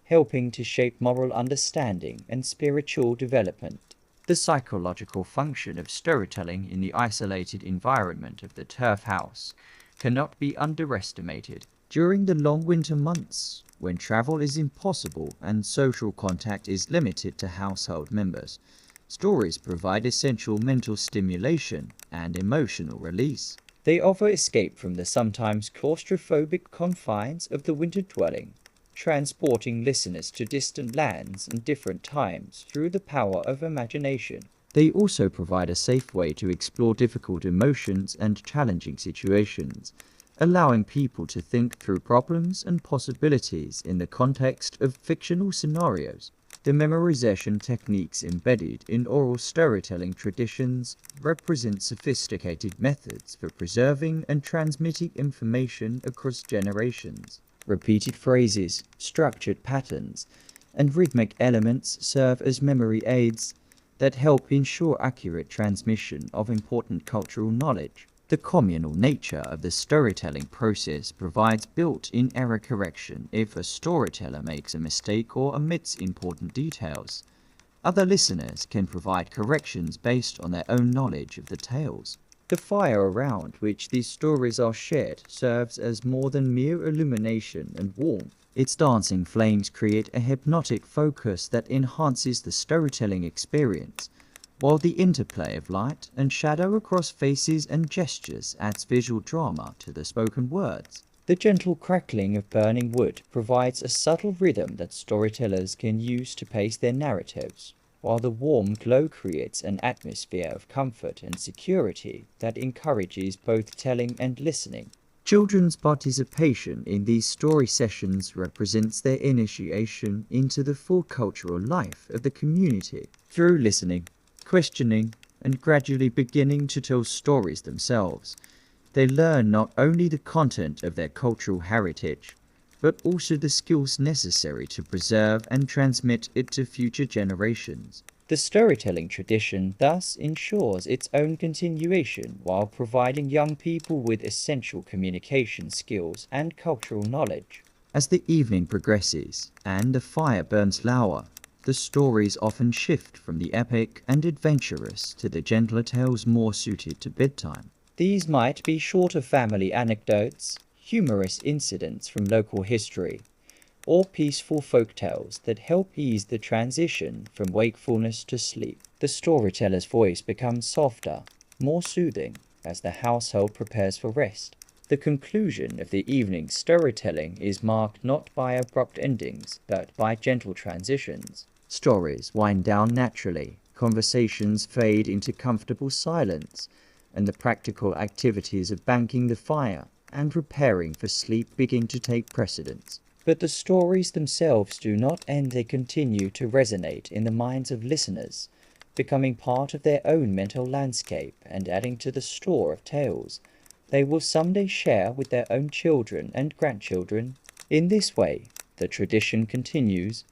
helping to shape moral understanding and spiritual development. The psychological function of storytelling in the isolated environment of the turf house cannot be underestimated. During the long winter months, when travel is impossible and social contact is limited to household members, stories provide essential mental stimulation and emotional release. They offer escape from the sometimes claustrophobic confines of the winter dwelling, transporting listeners to distant lands and different times through the power of imagination. They also provide a safe way to explore difficult emotions and challenging situations, allowing people to think through problems and possibilities in the context of fictional scenarios. The memorization techniques embedded in oral storytelling traditions represent sophisticated methods for preserving and transmitting information across generations. Repeated phrases, structured patterns, and rhythmic elements serve as memory aids that help ensure accurate transmission of important cultural knowledge. The communal nature of the storytelling process provides built-in error correction if a storyteller makes a mistake or omits important details. Other listeners can provide corrections based on their own knowledge of the tales. The fire around which these stories are shared serves as more than mere illumination and warmth. Its dancing flames create a hypnotic focus that enhances the storytelling experience, while the interplay of light and shadow across faces and gestures adds visual drama to the spoken words. The gentle crackling of burning wood provides a subtle rhythm that storytellers can use to pace their narratives, while the warm glow creates an atmosphere of comfort and security that encourages both telling and listening. Children's participation in these story sessions represents their initiation into the full cultural life of the community. Through listening, questioning, and gradually beginning to tell stories themselves, they learn not only the content of their cultural heritage, but also the skills necessary to preserve and transmit it to future generations. The storytelling tradition thus ensures its own continuation while providing young people with essential communication skills and cultural knowledge. As the evening progresses and the fire burns lower, the stories often shift from the epic and adventurous to the gentler tales more suited to bedtime. These might be shorter family anecdotes, humorous incidents from local history, or peaceful folk tales that help ease the transition from wakefulness to sleep. The storyteller's voice becomes softer, more soothing, as the household prepares for rest. The conclusion of the evening's storytelling is marked not by abrupt endings, but by gentle transitions. Stories wind down naturally, conversations fade into comfortable silence, and the practical activities of banking the fire and preparing for sleep begin to take precedence. But the stories themselves do not end, they continue to resonate in the minds of listeners, becoming part of their own mental landscape and adding to the store of tales they will someday share with their own children and grandchildren. In this way, the tradition continues,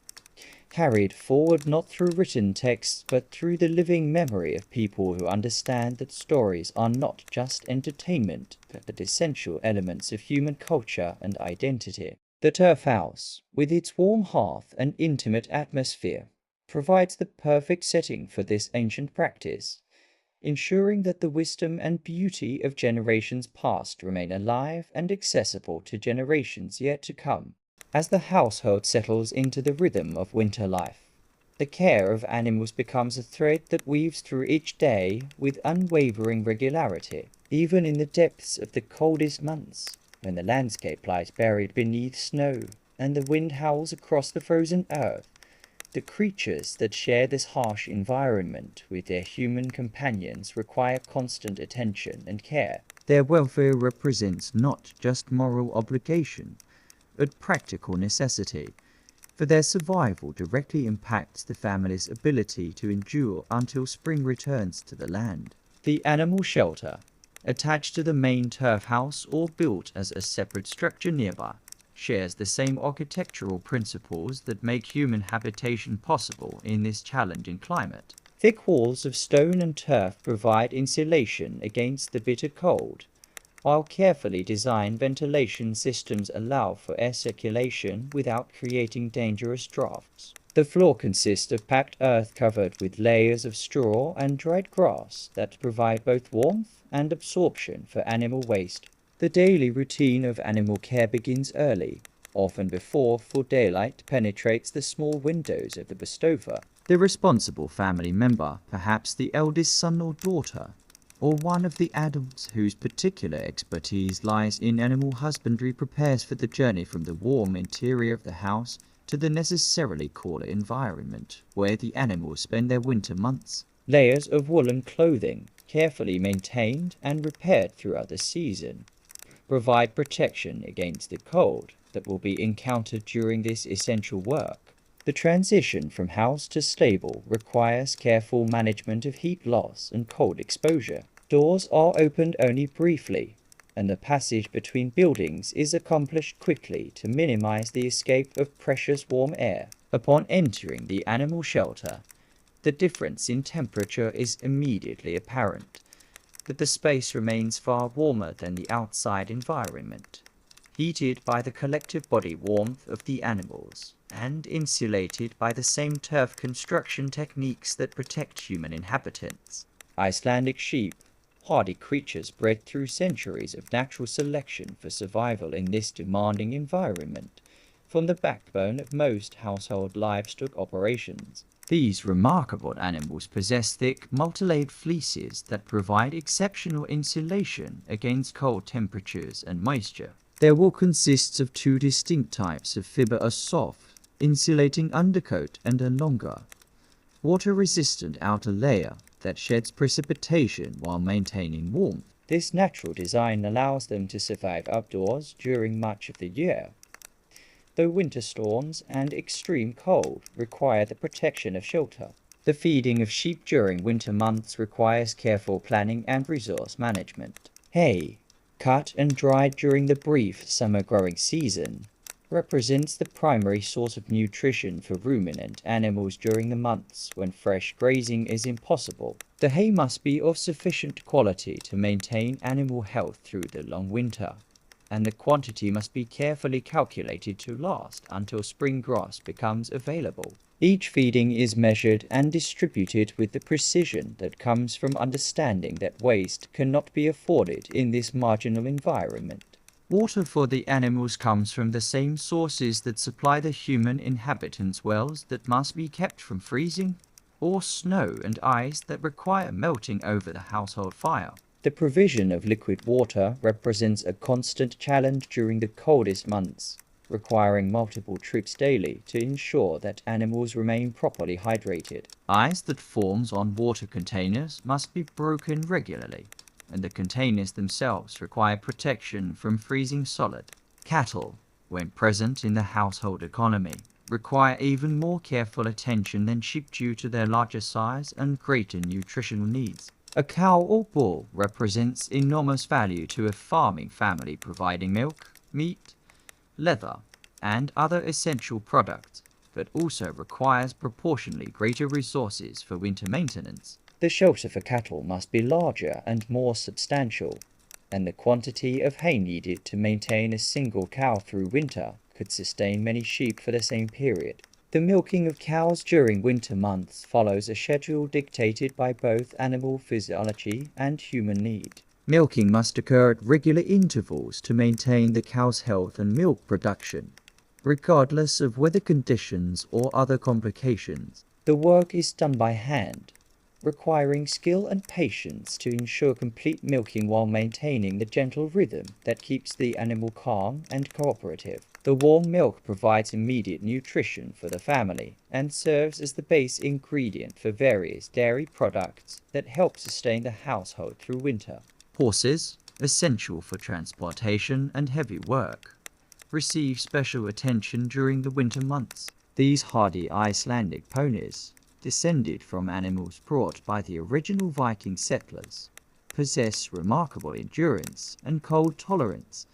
carried forward not through written texts but through the living memory of people who understand that stories are not just entertainment but essential elements of human culture and identity. The turf house, with its warm hearth and intimate atmosphere, provides the perfect setting for this ancient practice, ensuring that the wisdom and beauty of generations past remain alive and accessible to generations yet to come. As the household settles into the rhythm of winter life, the care of animals becomes a thread that weaves through each day with unwavering regularity, even in the depths of the coldest months, when the landscape lies buried beneath snow and the wind howls across the frozen earth. The creatures that share this harsh environment with their human companions require constant attention and care. Their welfare represents not just moral obligation, but practical necessity, for their survival directly impacts the family's ability to endure until spring returns to the land. The animal shelter, attached to the main turf house or built as a separate structure nearby, shares the same architectural principles that make human habitation possible in this challenging climate. Thick walls of stone and turf provide insulation against the bitter cold, while carefully designed ventilation systems allow for air circulation without creating dangerous drafts. The floor consists of packed earth covered with layers of straw and dried grass that provide both warmth and absorption for animal waste. The daily routine of animal care begins early, often before full daylight penetrates the small windows of the bustova. The responsible family member, perhaps the eldest son or daughter, or one of the adults whose particular expertise lies in animal husbandry, prepares for the journey from the warm interior of the house to the necessarily cooler environment where the animals spend their winter months. Layers of woolen clothing, carefully maintained and repaired throughout the season, provide protection against the cold that will be encountered during this essential work. The transition from house to stable requires careful management of heat loss and cold exposure. Doors are opened only briefly, and the passage between buildings is accomplished quickly to minimize the escape of precious warm air. Upon entering the animal shelter, the difference in temperature is immediately apparent, but the space remains far warmer than the outside environment, heated by the collective body warmth of the animals, and insulated by the same turf construction techniques that protect human inhabitants. Icelandic sheep, hardy creatures bred through centuries of natural selection for survival in this demanding environment, form the backbone of most household livestock operations. These remarkable animals possess thick, multi-layered fleeces that provide exceptional insulation against cold temperatures and moisture. Their wool consists of two distinct types of fiber: a soft, insulating undercoat and a longer, water-resistant outer layer that sheds precipitation while maintaining warmth. This natural design allows them to survive outdoors during much of the year, though winter storms and extreme cold require the protection of shelter. The feeding of sheep during winter months requires careful planning and resource management. Hay, cut and dried during the brief summer growing season, represents the primary source of nutrition for ruminant animals during the months when fresh grazing is impossible. The hay must be of sufficient quality to maintain animal health through the long winter, and the quantity must be carefully calculated to last until spring grass becomes available. Each feeding is measured and distributed with the precision that comes from understanding that waste cannot be afforded in this marginal environment. Water for the animals comes from the same sources that supply the human inhabitants' wells that must be kept from freezing, or snow and ice that require melting over the household fire. The provision of liquid water represents a constant challenge during the coldest months, requiring multiple trips daily to ensure that animals remain properly hydrated. Ice that forms on water containers must be broken regularly, and the containers themselves require protection from freezing solid. Cattle, when present in the household economy, require even more careful attention than sheep due to their larger size and greater nutritional needs. A cow or bull represents enormous value to a farming family, providing milk, meat, leather, and other essential products, but also requires proportionally greater resources for winter maintenance. The shelter for cattle must be larger and more substantial, and the quantity of hay needed to maintain a single cow through winter could sustain many sheep for the same period. The milking of cows during winter months follows a schedule dictated by both animal physiology and human need. Milking must occur at regular intervals to maintain the cow's health and milk production, regardless of weather conditions or other complications. The work is done by hand, requiring skill and patience to ensure complete milking while maintaining the gentle rhythm that keeps the animal calm and cooperative. The warm milk provides immediate nutrition for the family and serves as the base ingredient for various dairy products that help sustain the household through winter. Horses, essential for transportation and heavy work, receive special attention during the winter months. These hardy Icelandic ponies, descended from animals brought by the original Viking settlers, possess remarkable endurance and cold tolerance,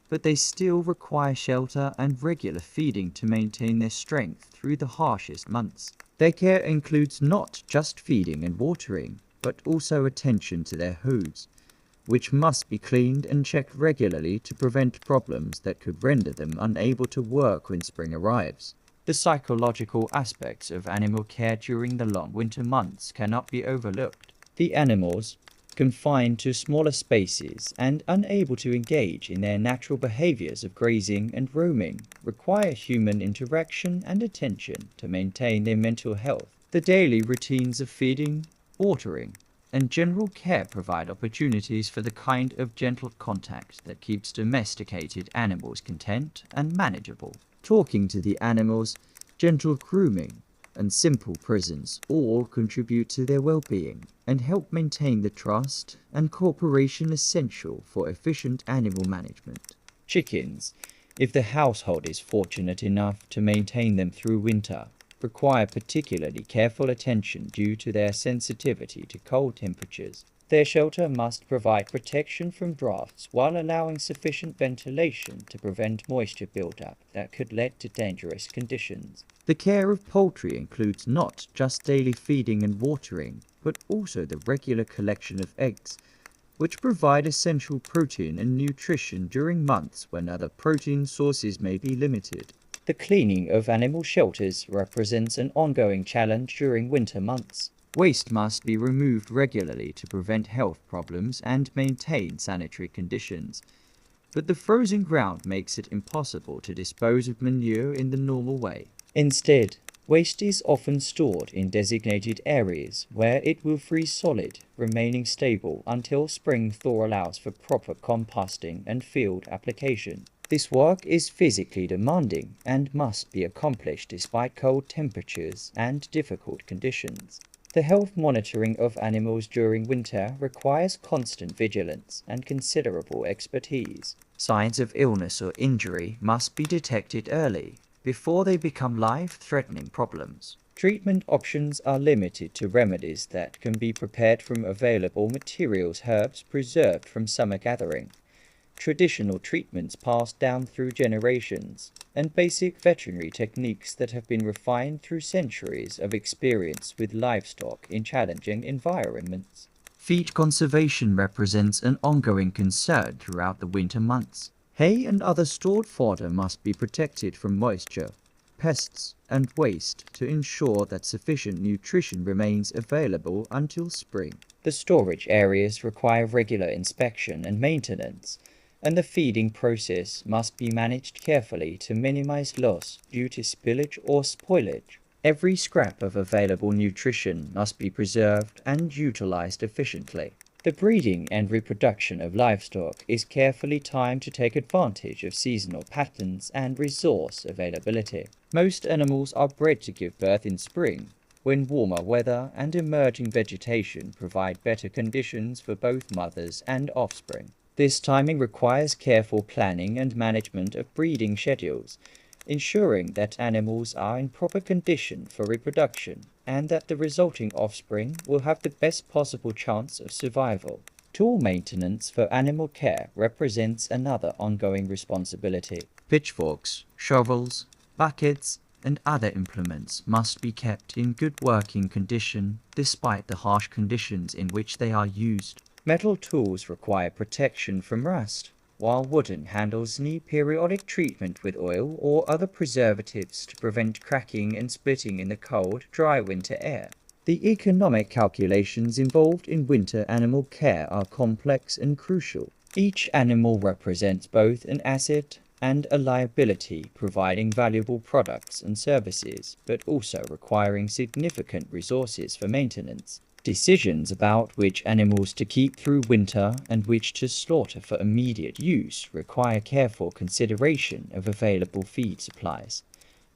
but they still require shelter and regular feeding to maintain their strength through the harshest months. Their care includes not just feeding and watering, but also attention to their hooves, which must be cleaned and checked regularly to prevent problems that could render them unable to work when spring arrives. The psychological aspects of animal care during the long winter months cannot be overlooked. The animals, confined to smaller spaces and unable to engage in their natural behaviors of grazing and roaming, require human interaction and attention to maintain their mental health. The daily routines of feeding, watering, and general care provide opportunities for the kind of gentle contact that keeps domesticated animals content and manageable. Talking to the animals, gentle grooming, and simple presence all contribute to their well-being and help maintain the trust and cooperation essential for efficient animal management. Chickens, if the household is fortunate enough to maintain them through winter, require particularly careful attention due to their sensitivity to cold temperatures. Their shelter must provide protection from drafts while allowing sufficient ventilation to prevent moisture buildup that could lead to dangerous conditions. The care of poultry includes not just daily feeding and watering, but also the regular collection of eggs, which provide essential protein and nutrition during months when other protein sources may be limited. The cleaning of animal shelters represents an ongoing challenge during winter months. Waste must be removed regularly to prevent health problems and maintain sanitary conditions, but the frozen ground makes it impossible to dispose of manure in the normal way. Instead, waste is often stored in designated areas where it will freeze solid, remaining stable until spring thaw allows for proper composting and field application. This work is physically demanding and must be accomplished despite cold temperatures and difficult conditions. The health monitoring of animals during winter requires constant vigilance and considerable expertise. Signs of illness or injury must be detected early, before they become life-threatening problems. Treatment options are limited to remedies that can be prepared from available materials, herbs preserved from summer gathering, traditional treatments passed down through generations, and basic veterinary techniques that have been refined through centuries of experience with livestock in challenging environments. Feed conservation represents an ongoing concern throughout the winter months. Hay and other stored fodder must be protected from moisture, pests, and waste to ensure that sufficient nutrition remains available until spring. The storage areas require regular inspection and maintenance, and the feeding process must be managed carefully to minimize loss due to spillage or spoilage. Every scrap of available nutrition must be preserved and utilized efficiently. The breeding and reproduction of livestock is carefully timed to take advantage of seasonal patterns and resource availability. Most animals are bred to give birth in spring, when warmer weather and emerging vegetation provide better conditions for both mothers and offspring. This timing requires careful planning and management of breeding schedules, ensuring that animals are in proper condition for reproduction and that the resulting offspring will have the best possible chance of survival. Tool maintenance for animal care represents another ongoing responsibility. Pitchforks, shovels, buckets, and other implements must be kept in good working condition despite the harsh conditions in which they are used. Metal tools require protection from rust, while wooden handles need periodic treatment with oil or other preservatives to prevent cracking and splitting in the cold, dry winter air. The economic calculations involved in winter animal care are complex and crucial. Each animal represents both an asset and a liability, providing valuable products and services, but also requiring significant resources for maintenance. Decisions about which animals to keep through winter and which to slaughter for immediate use require careful consideration of available feed supplies,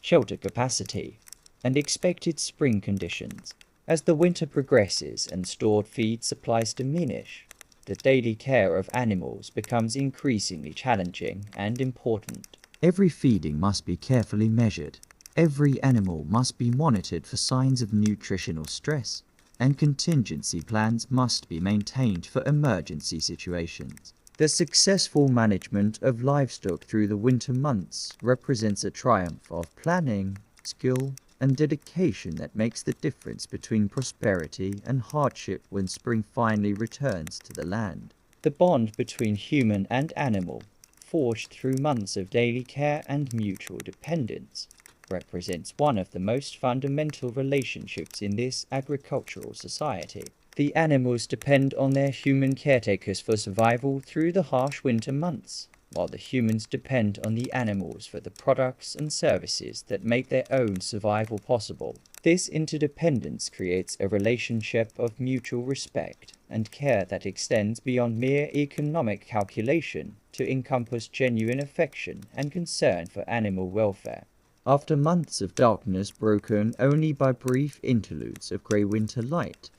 shelter capacity, and expected spring conditions. As the winter progresses and stored feed supplies diminish, the daily care of animals becomes increasingly challenging and important. Every feeding must be carefully measured. Every animal must be monitored for signs of nutritional stress, and contingency plans must be maintained for emergency situations. The successful management of livestock through the winter months represents a triumph of planning, skill, and dedication that makes the difference between prosperity and hardship when spring finally returns to the land. The bond between human and animal, forged through months of daily care and mutual dependence, represents one of the most fundamental relationships in this agricultural society. The animals depend on their human caretakers for survival through the harsh winter months, while the humans depend on the animals for the products and services that make their own survival possible. This interdependence creates a relationship of mutual respect and care that extends beyond mere economic calculation to encompass genuine affection and concern for animal welfare. After months of darkness broken only by brief interludes of grey winter light,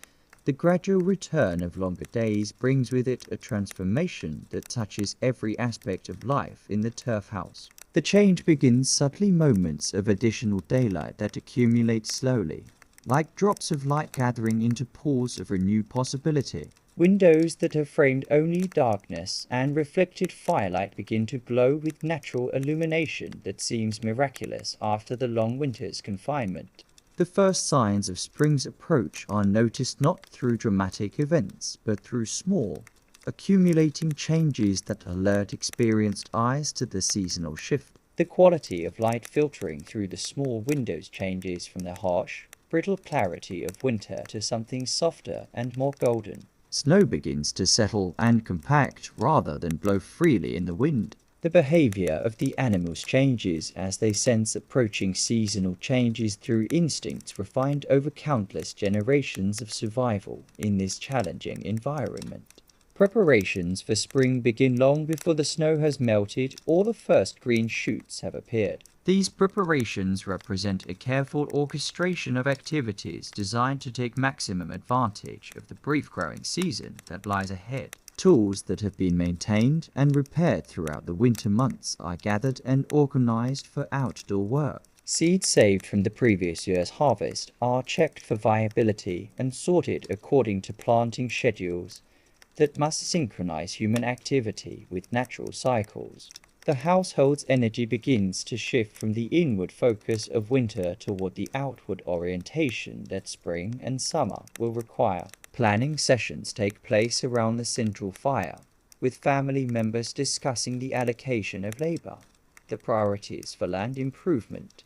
the gradual return of longer days brings with it a transformation that touches every aspect of life in the turf house. The change begins subtly, moments of additional daylight that accumulate slowly, like drops of light gathering into pools of renewed possibility. Windows that have framed only darkness and reflected firelight begin to glow with natural illumination that seems miraculous after the long winter's confinement. The first signs of spring's approach are noticed not through dramatic events, but through small, accumulating changes that alert experienced eyes to the seasonal shift. The quality of light filtering through the small windows changes from the harsh, brittle clarity of winter to something softer and more golden. Snow begins to settle and compact rather than blow freely in the wind. The behavior of the animals changes as they sense approaching seasonal changes through instincts refined over countless generations of survival in this challenging environment. Preparations for spring begin long before the snow has melted or the first green shoots have appeared. These preparations represent a careful orchestration of activities designed to take maximum advantage of the brief growing season that lies ahead. Tools that have been maintained and repaired throughout the winter months are gathered and organized for outdoor work. Seeds saved from the previous year's harvest are checked for viability and sorted according to planting schedules that must synchronize human activity with natural cycles. The household's energy begins to shift from the inward focus of winter toward the outward orientation that spring and summer will require. Planning sessions take place around the central fire, with family members discussing the allocation of labor, the priorities for land improvement,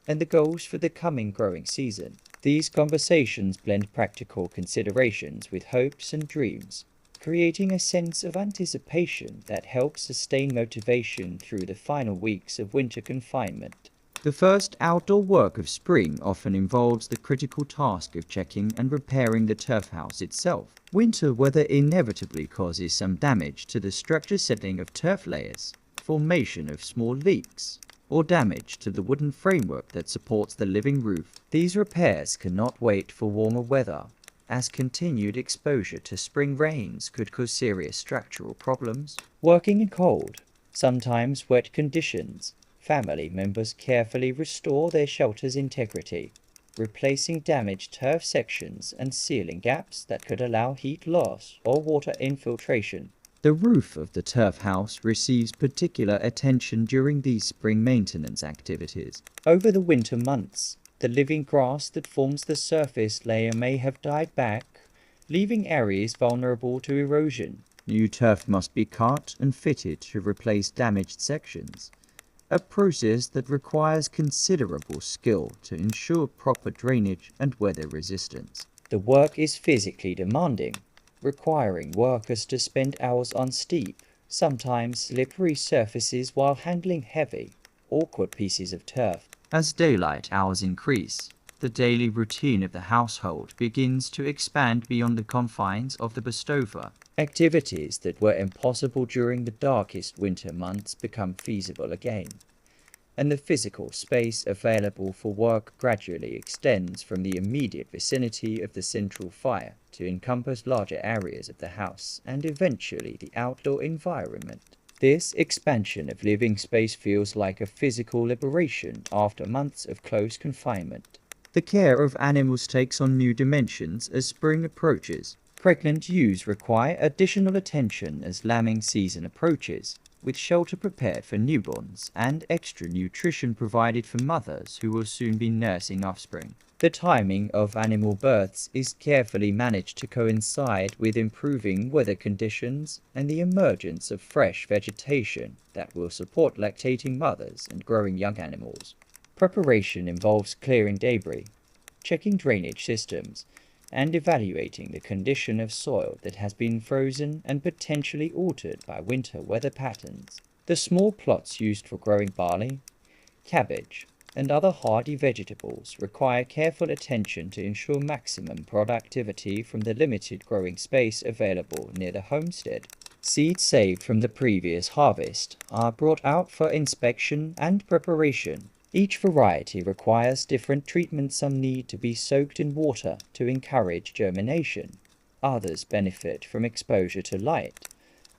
and the goals for the coming growing season. These conversations blend practical considerations with hopes and dreams, creating a sense of anticipation that helps sustain motivation through the final weeks of winter confinement. The first outdoor work of spring often involves the critical task of checking and repairing the turf house itself. Winter weather inevitably causes some damage to the structure settling of turf layers, formation of small leaks, or damage to the wooden framework that supports the living roof. These repairs cannot wait for warmer weather, as continued exposure to spring rains could cause serious structural problems. Working in cold, sometimes wet conditions, family members carefully restore their shelter's integrity, replacing damaged turf sections and sealing gaps that could allow heat loss or water infiltration. The roof of the turf house receives particular attention during these spring maintenance activities. Over the winter months, the living grass that forms the surface layer may have died back, leaving areas vulnerable to erosion. New turf must be cut and fitted to replace damaged sections, a process that requires considerable skill to ensure proper drainage and weather resistance. The work is physically demanding, requiring workers to spend hours on steep, sometimes slippery surfaces while handling heavy, awkward pieces of turf. As daylight hours increase, the daily routine of the household begins to expand beyond the confines of the Bostova. Activities that were impossible during the darkest winter months become feasible again, and the physical space available for work gradually extends from the immediate vicinity of the central fire to encompass larger areas of the house and eventually the outdoor environment. This expansion of living space feels like a physical liberation after months of close confinement. The care of animals takes on new dimensions as spring approaches. Pregnant ewes require additional attention as lambing season approaches, with shelter prepared for newborns and extra nutrition provided for mothers who will soon be nursing offspring. The timing of animal births is carefully managed to coincide with improving weather conditions and the emergence of fresh vegetation that will support lactating mothers and growing young animals. Preparation involves clearing debris, checking drainage systems, and evaluating the condition of soil that has been frozen and potentially altered by winter weather patterns. The small plots used for growing barley, cabbage, and other hardy vegetables require careful attention to ensure maximum productivity from the limited growing space available near the homestead. Seeds saved from the previous harvest are brought out for inspection and preparation. Each variety requires different treatment. Some need to be soaked in water to encourage germination. Others benefit from exposure to light,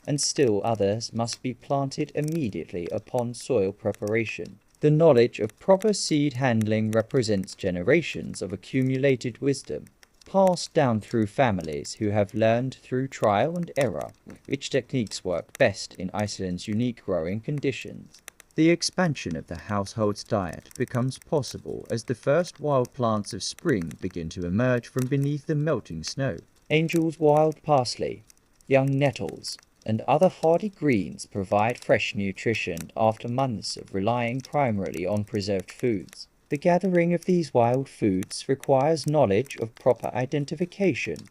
and still others must be planted immediately upon soil preparation. The knowledge of proper seed handling represents generations of accumulated wisdom, passed down through families who have learned through trial and error which techniques work best in Iceland's unique growing conditions. The expansion of the household's diet becomes possible as the first wild plants of spring begin to emerge from beneath the melting snow. Angel's wild parsley, young nettles, and other hardy greens provide fresh nutrition after months of relying primarily on preserved foods. The gathering of these wild foods requires knowledge of proper identification,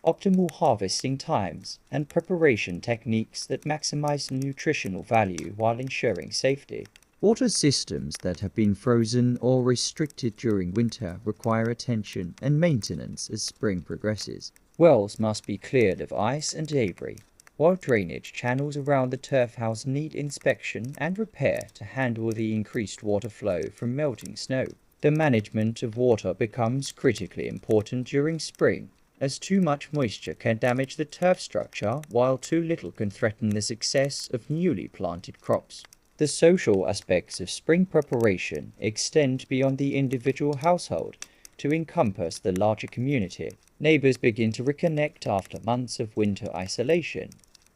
optimal harvesting times, and preparation techniques that maximize nutritional value while ensuring safety. Water systems that have been frozen or restricted during winter require attention and maintenance as spring progresses. Wells must be cleared of ice and debris, while drainage channels around the turf house need inspection and repair to handle the increased water flow from melting snow. The management of water becomes critically important during spring, as too much moisture can damage the turf structure while too little can threaten the success of newly planted crops. The social aspects of spring preparation extend beyond the individual household to encompass the larger community. Neighbors begin to reconnect after months of winter isolation,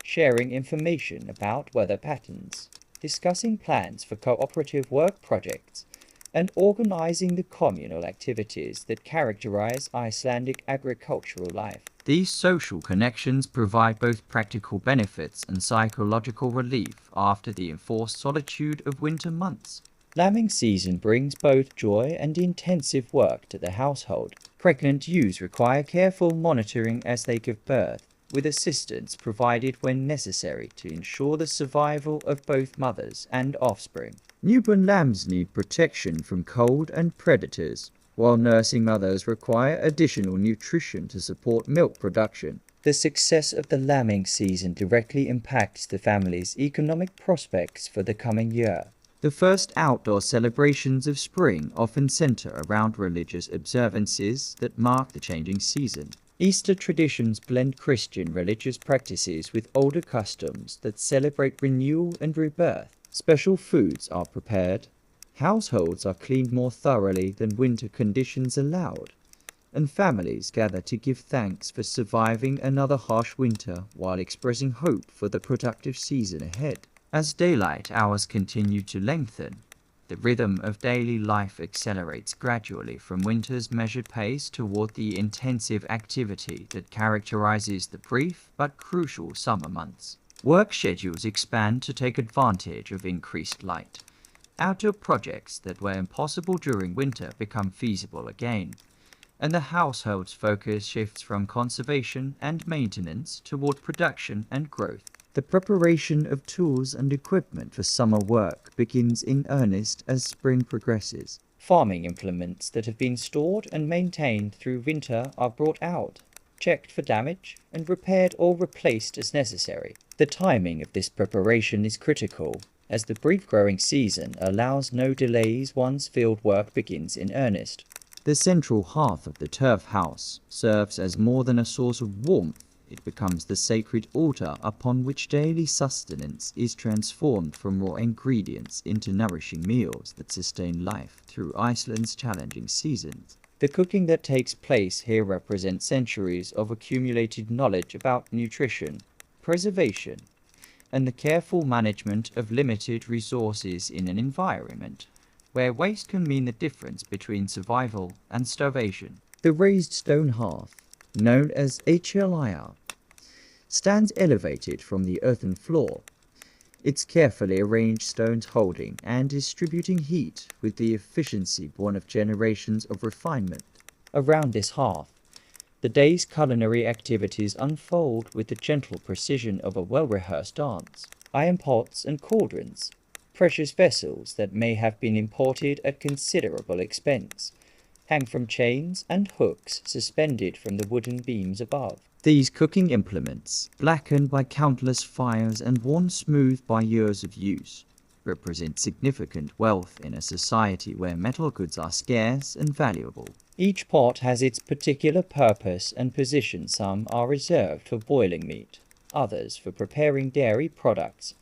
sharing information about weather patterns, discussing plans for cooperative work projects, and organizing the communal activities that characterize Icelandic agricultural life. These social connections provide both practical benefits and psychological relief after the enforced solitude of winter months. Lambing season brings both joy and intensive work to the household. Pregnant ewes require careful monitoring as they give birth, with assistance provided when necessary to ensure the survival of both mothers and offspring. Newborn lambs need protection from cold and predators, while nursing mothers require additional nutrition to support milk production. The success of the lambing season directly impacts the family's economic prospects for the coming year. The first outdoor celebrations of spring often center around religious observances that mark the changing season. Easter traditions blend Christian religious practices with older customs that celebrate renewal and rebirth. Special foods are prepared, households are cleaned more thoroughly than winter conditions allowed, and families gather to give thanks for surviving another harsh winter while expressing hope for the productive season ahead. As daylight hours continue to lengthen, the rhythm of daily life accelerates gradually from winter's measured pace toward the intensive activity that characterizes the brief but crucial summer months. Work schedules expand to take advantage of increased light. Outdoor projects that were impossible during winter become feasible again, and the household's focus shifts from conservation and maintenance toward production and growth. The preparation of tools and equipment for summer work begins in earnest as spring progresses. Farming implements that have been stored and maintained through winter are brought out, checked for damage, and repaired or replaced as necessary. The timing of this preparation is critical, as the brief growing season allows no delays once field work begins in earnest. The central hearth of the turf house serves as more than a source of warmth. It becomes the sacred altar upon which daily sustenance is transformed from raw ingredients into nourishing meals that sustain life through Iceland's challenging seasons. The cooking that takes place here represents centuries of accumulated knowledge about nutrition, preservation, and the careful management of limited resources in an environment where waste can mean the difference between survival and starvation. The raised stone hearth, known as HLIR, stands elevated from the earthen floor, its carefully arranged stones holding and distributing heat with the efficiency born of generations of refinement. Around this hearth, the day's culinary activities unfold with the gentle precision of a well-rehearsed dance. Iron pots and cauldrons, precious vessels that may have been imported at considerable expense, hang from chains and hooks suspended from the wooden beams above. These cooking implements, blackened by countless fires and worn smooth by years of use, represent significant wealth in a society where metal goods are scarce and valuable. Each pot has its particular purpose and position. Some are reserved for boiling meat, others for preparing dairy products,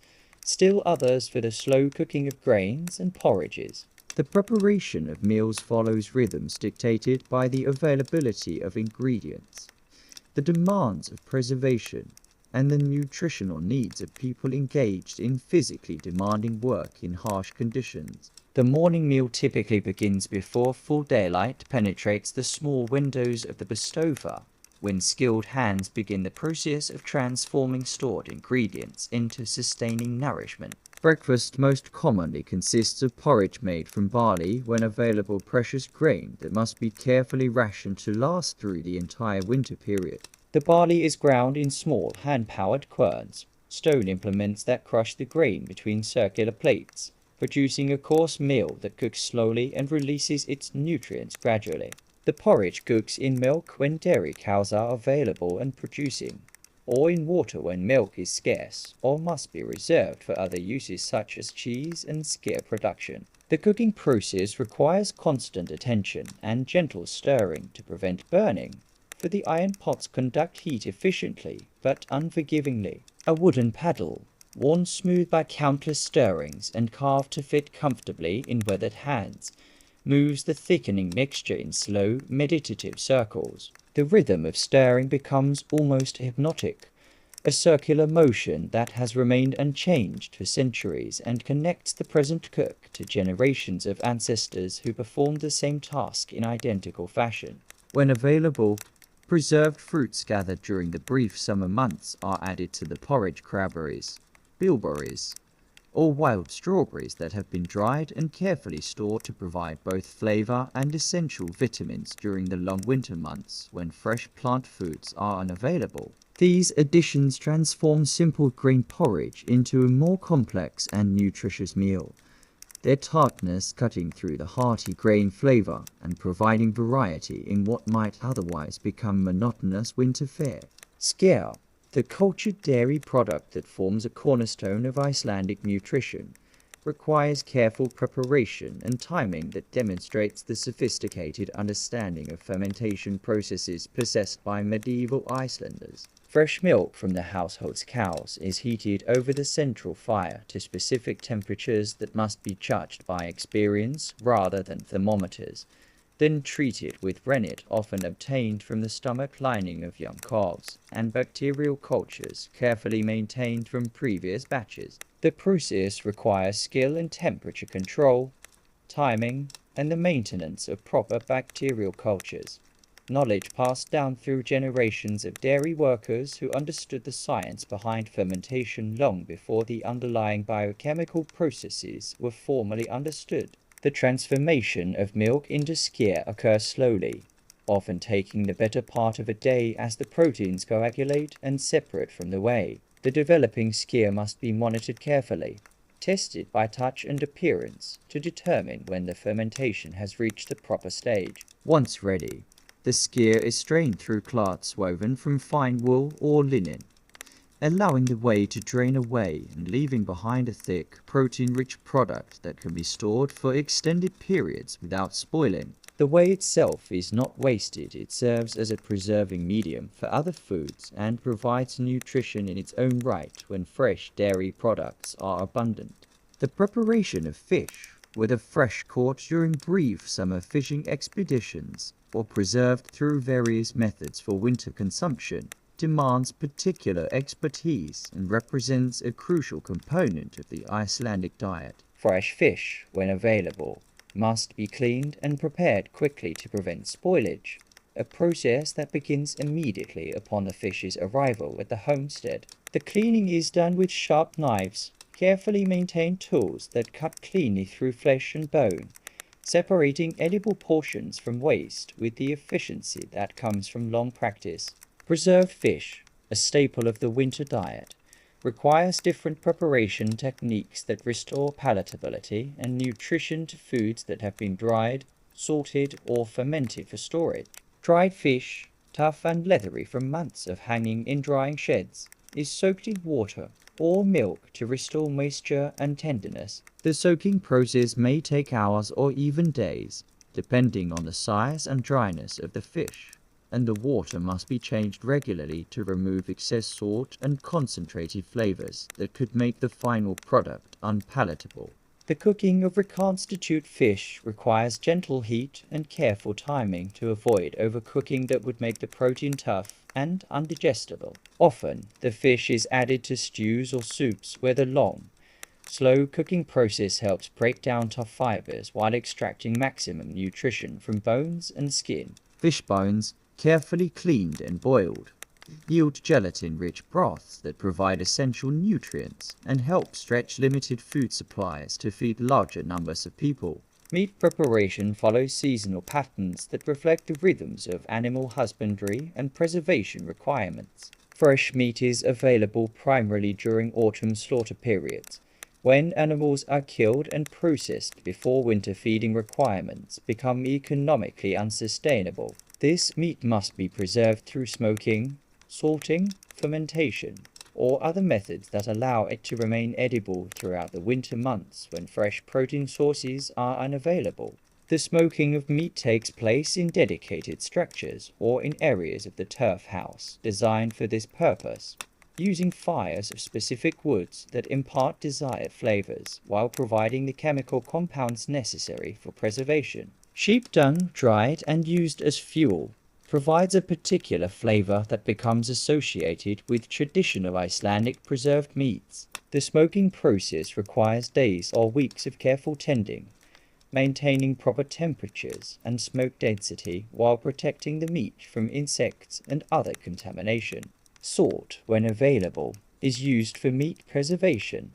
still others for the slow cooking of grains and porridges. The preparation of meals follows rhythms dictated by the availability of ingredients, the demands of preservation, and the nutritional needs of people engaged in physically demanding work in harsh conditions. The morning meal typically begins before full daylight penetrates the small windows of the bistova, when skilled hands begin the process of transforming stored ingredients into sustaining nourishment. Breakfast most commonly consists of porridge made from barley, when available precious grain that must be carefully rationed to last through the entire winter period. The barley is ground in small hand-powered querns, stone implements that crush the grain between circular plates, producing a coarse meal that cooks slowly and releases its nutrients gradually. The porridge cooks in milk when dairy cows are available and producing, or in water when milk is scarce or must be reserved for other uses such as cheese and skyr production. The cooking process requires constant attention and gentle stirring to prevent burning, for the iron pots conduct heat efficiently but unforgivingly. A wooden paddle, worn smooth by countless stirrings and carved to fit comfortably in weathered hands, moves the thickening mixture in slow, meditative circles. The rhythm of stirring becomes almost hypnotic, a circular motion that has remained unchanged for centuries and connects the present cook to generations of ancestors who performed the same task in identical fashion. When available, preserved fruits gathered during the brief summer months are added to the porridge. Crabberries, bilberries, or wild strawberries that have been dried and carefully stored to provide both flavor and essential vitamins during the long winter months when fresh plant foods are unavailable. These additions transform simple grain porridge into a more complex and nutritious meal, their tartness cutting through the hearty grain flavor and providing variety in what might otherwise become monotonous winter fare. Skyr, the cultured dairy product that forms a cornerstone of Icelandic nutrition, requires careful preparation and timing that demonstrates the sophisticated understanding of fermentation processes possessed by medieval Icelanders. Fresh milk from the household's cows is heated over the central fire to specific temperatures that must be judged by experience rather than thermometers, then treated with rennet often obtained from the stomach lining of young calves, and bacterial cultures carefully maintained from previous batches. The process requires skill in temperature control, timing, and the maintenance of proper bacterial cultures. Knowledge passed down through generations of dairy workers who understood the science behind fermentation long before the underlying biochemical processes were formally understood. The transformation of milk into skyr occurs slowly, often taking the better part of a day as the proteins coagulate and separate from the whey. The developing skyr must be monitored carefully, tested by touch and appearance to determine when the fermentation has reached the proper stage. Once ready, the skyr is strained through cloths woven from fine wool or linen, allowing the whey to drain away and leaving behind a thick, protein-rich product that can be stored for extended periods without spoiling. The whey itself is not wasted. It serves as a preserving medium for other foods and provides nutrition in its own right when fresh dairy products are abundant. The preparation of fish, whether fresh caught during brief summer fishing expeditions or preserved through various methods for winter consumption, demands particular expertise and represents a crucial component of the Icelandic diet. Fresh fish, when available, must be cleaned and prepared quickly to prevent spoilage, a process that begins immediately upon the fish's arrival at the homestead. The cleaning is done with sharp knives, carefully maintained tools that cut cleanly through flesh and bone, separating edible portions from waste with the efficiency that comes from long practice. Preserved fish, a staple of the winter diet, requires different preparation techniques that restore palatability and nutrition to foods that have been dried, salted, or fermented for storage. Dried fish, tough and leathery from months of hanging in drying sheds, is soaked in water or milk to restore moisture and tenderness. The soaking process may take hours or even days, depending on the size and dryness of the fish, and the water must be changed regularly to remove excess salt and concentrated flavors that could make the final product unpalatable. The cooking of reconstitute fish requires gentle heat and careful timing to avoid overcooking that would make the protein tough and undigestible. Often, the fish is added to stews or soups where the long, slow cooking process helps break down tough fibers while extracting maximum nutrition from bones and skin. Fish bones, carefully cleaned and boiled, yield gelatin-rich broths that provide essential nutrients and help stretch limited food supplies to feed larger numbers of people. Meat preparation follows seasonal patterns that reflect the rhythms of animal husbandry and preservation requirements. Fresh meat is available primarily during autumn slaughter periods, when animals are killed and processed before winter feeding requirements become economically unsustainable. This meat must be preserved through smoking, salting, fermentation, or other methods that allow it to remain edible throughout the winter months when fresh protein sources are unavailable. The smoking of meat takes place in dedicated structures or in areas of the turf house designed for this purpose, using fires of specific woods that impart desired flavors while providing the chemical compounds necessary for preservation. Sheep dung, dried and used as fuel, provides a particular flavor that becomes associated with traditional Icelandic preserved meats. The smoking process requires days or weeks of careful tending, maintaining proper temperatures and smoke density while protecting the meat from insects and other contamination. Salt, when available, is used for meat preservation,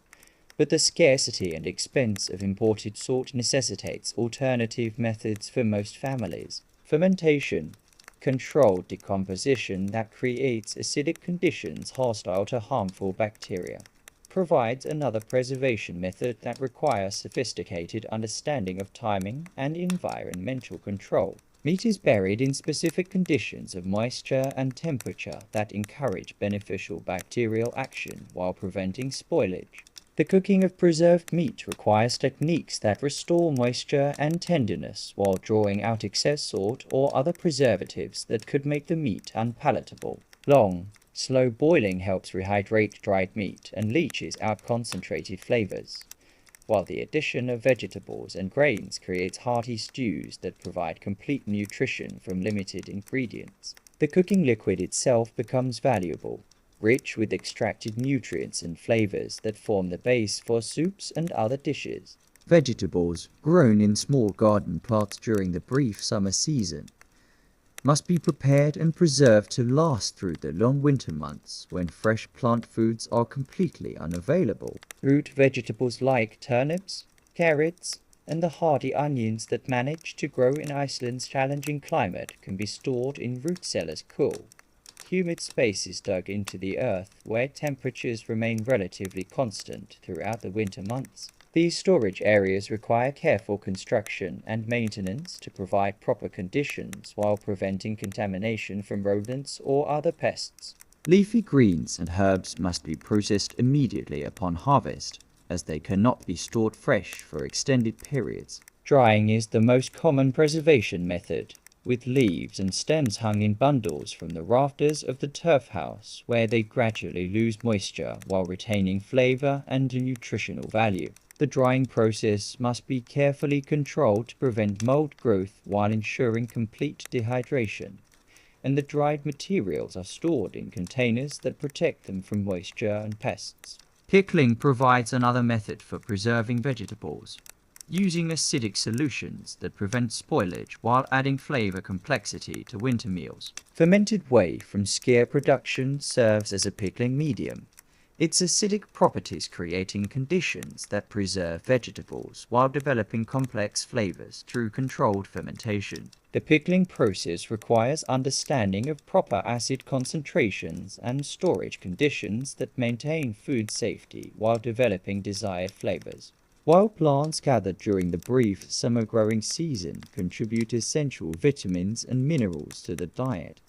but the scarcity and expense of imported salt necessitates alternative methods for most families. Fermentation, controlled decomposition that creates acidic conditions hostile to harmful bacteria, provides another preservation method that requires sophisticated understanding of timing and environmental control. Meat is buried in specific conditions of moisture and temperature that encourage beneficial bacterial action while preventing spoilage. The cooking of preserved meat requires techniques that restore moisture and tenderness while drawing out excess salt or other preservatives that could make the meat unpalatable. Long, slow boiling helps rehydrate dried meat and leaches out concentrated flavors, while the addition of vegetables and grains creates hearty stews that provide complete nutrition from limited ingredients. The cooking liquid itself becomes valuable, rich with extracted nutrients and flavors that form the base for soups and other dishes. Vegetables grown in small garden plots during the brief summer season must be prepared and preserved to last through the long winter months when fresh plant foods are completely unavailable. Root vegetables like turnips, carrots, and the hardy onions that manage to grow in Iceland's challenging climate can be stored in root cellars cool, humid spaces dug into the earth where temperatures remain relatively constant throughout the winter months. These storage areas require careful construction and maintenance to provide proper conditions while preventing contamination from rodents or other pests. Leafy greens and herbs must be processed immediately upon harvest, as they cannot be stored fresh for extended periods. Drying is the most common preservation method, with leaves and stems hung in bundles from the rafters of the turf house, where they gradually lose moisture while retaining flavor and nutritional value. The drying process must be carefully controlled to prevent mold growth while ensuring complete dehydration, and the dried materials are stored in containers that protect them from moisture and pests. Pickling provides another method for preserving vegetables, using acidic solutions that prevent spoilage while adding flavor complexity to winter meals. Fermented whey from skyr production serves as a pickling medium, its acidic properties creating conditions that preserve vegetables while developing complex flavors through controlled fermentation. The pickling process requires understanding of proper acid concentrations and storage conditions that maintain food safety while developing desired flavors. While plants gathered during the brief summer growing season contribute essential vitamins and minerals to the diet,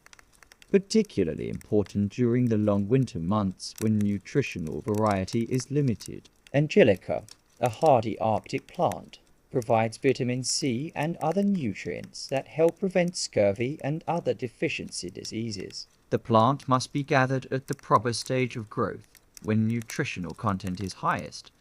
particularly important during the long winter months when nutritional variety is limited. Angelica, a hardy Arctic plant, provides vitamin C and other nutrients that help prevent scurvy and other deficiency diseases. The plant must be gathered at the proper stage of growth, when nutritional content is highest,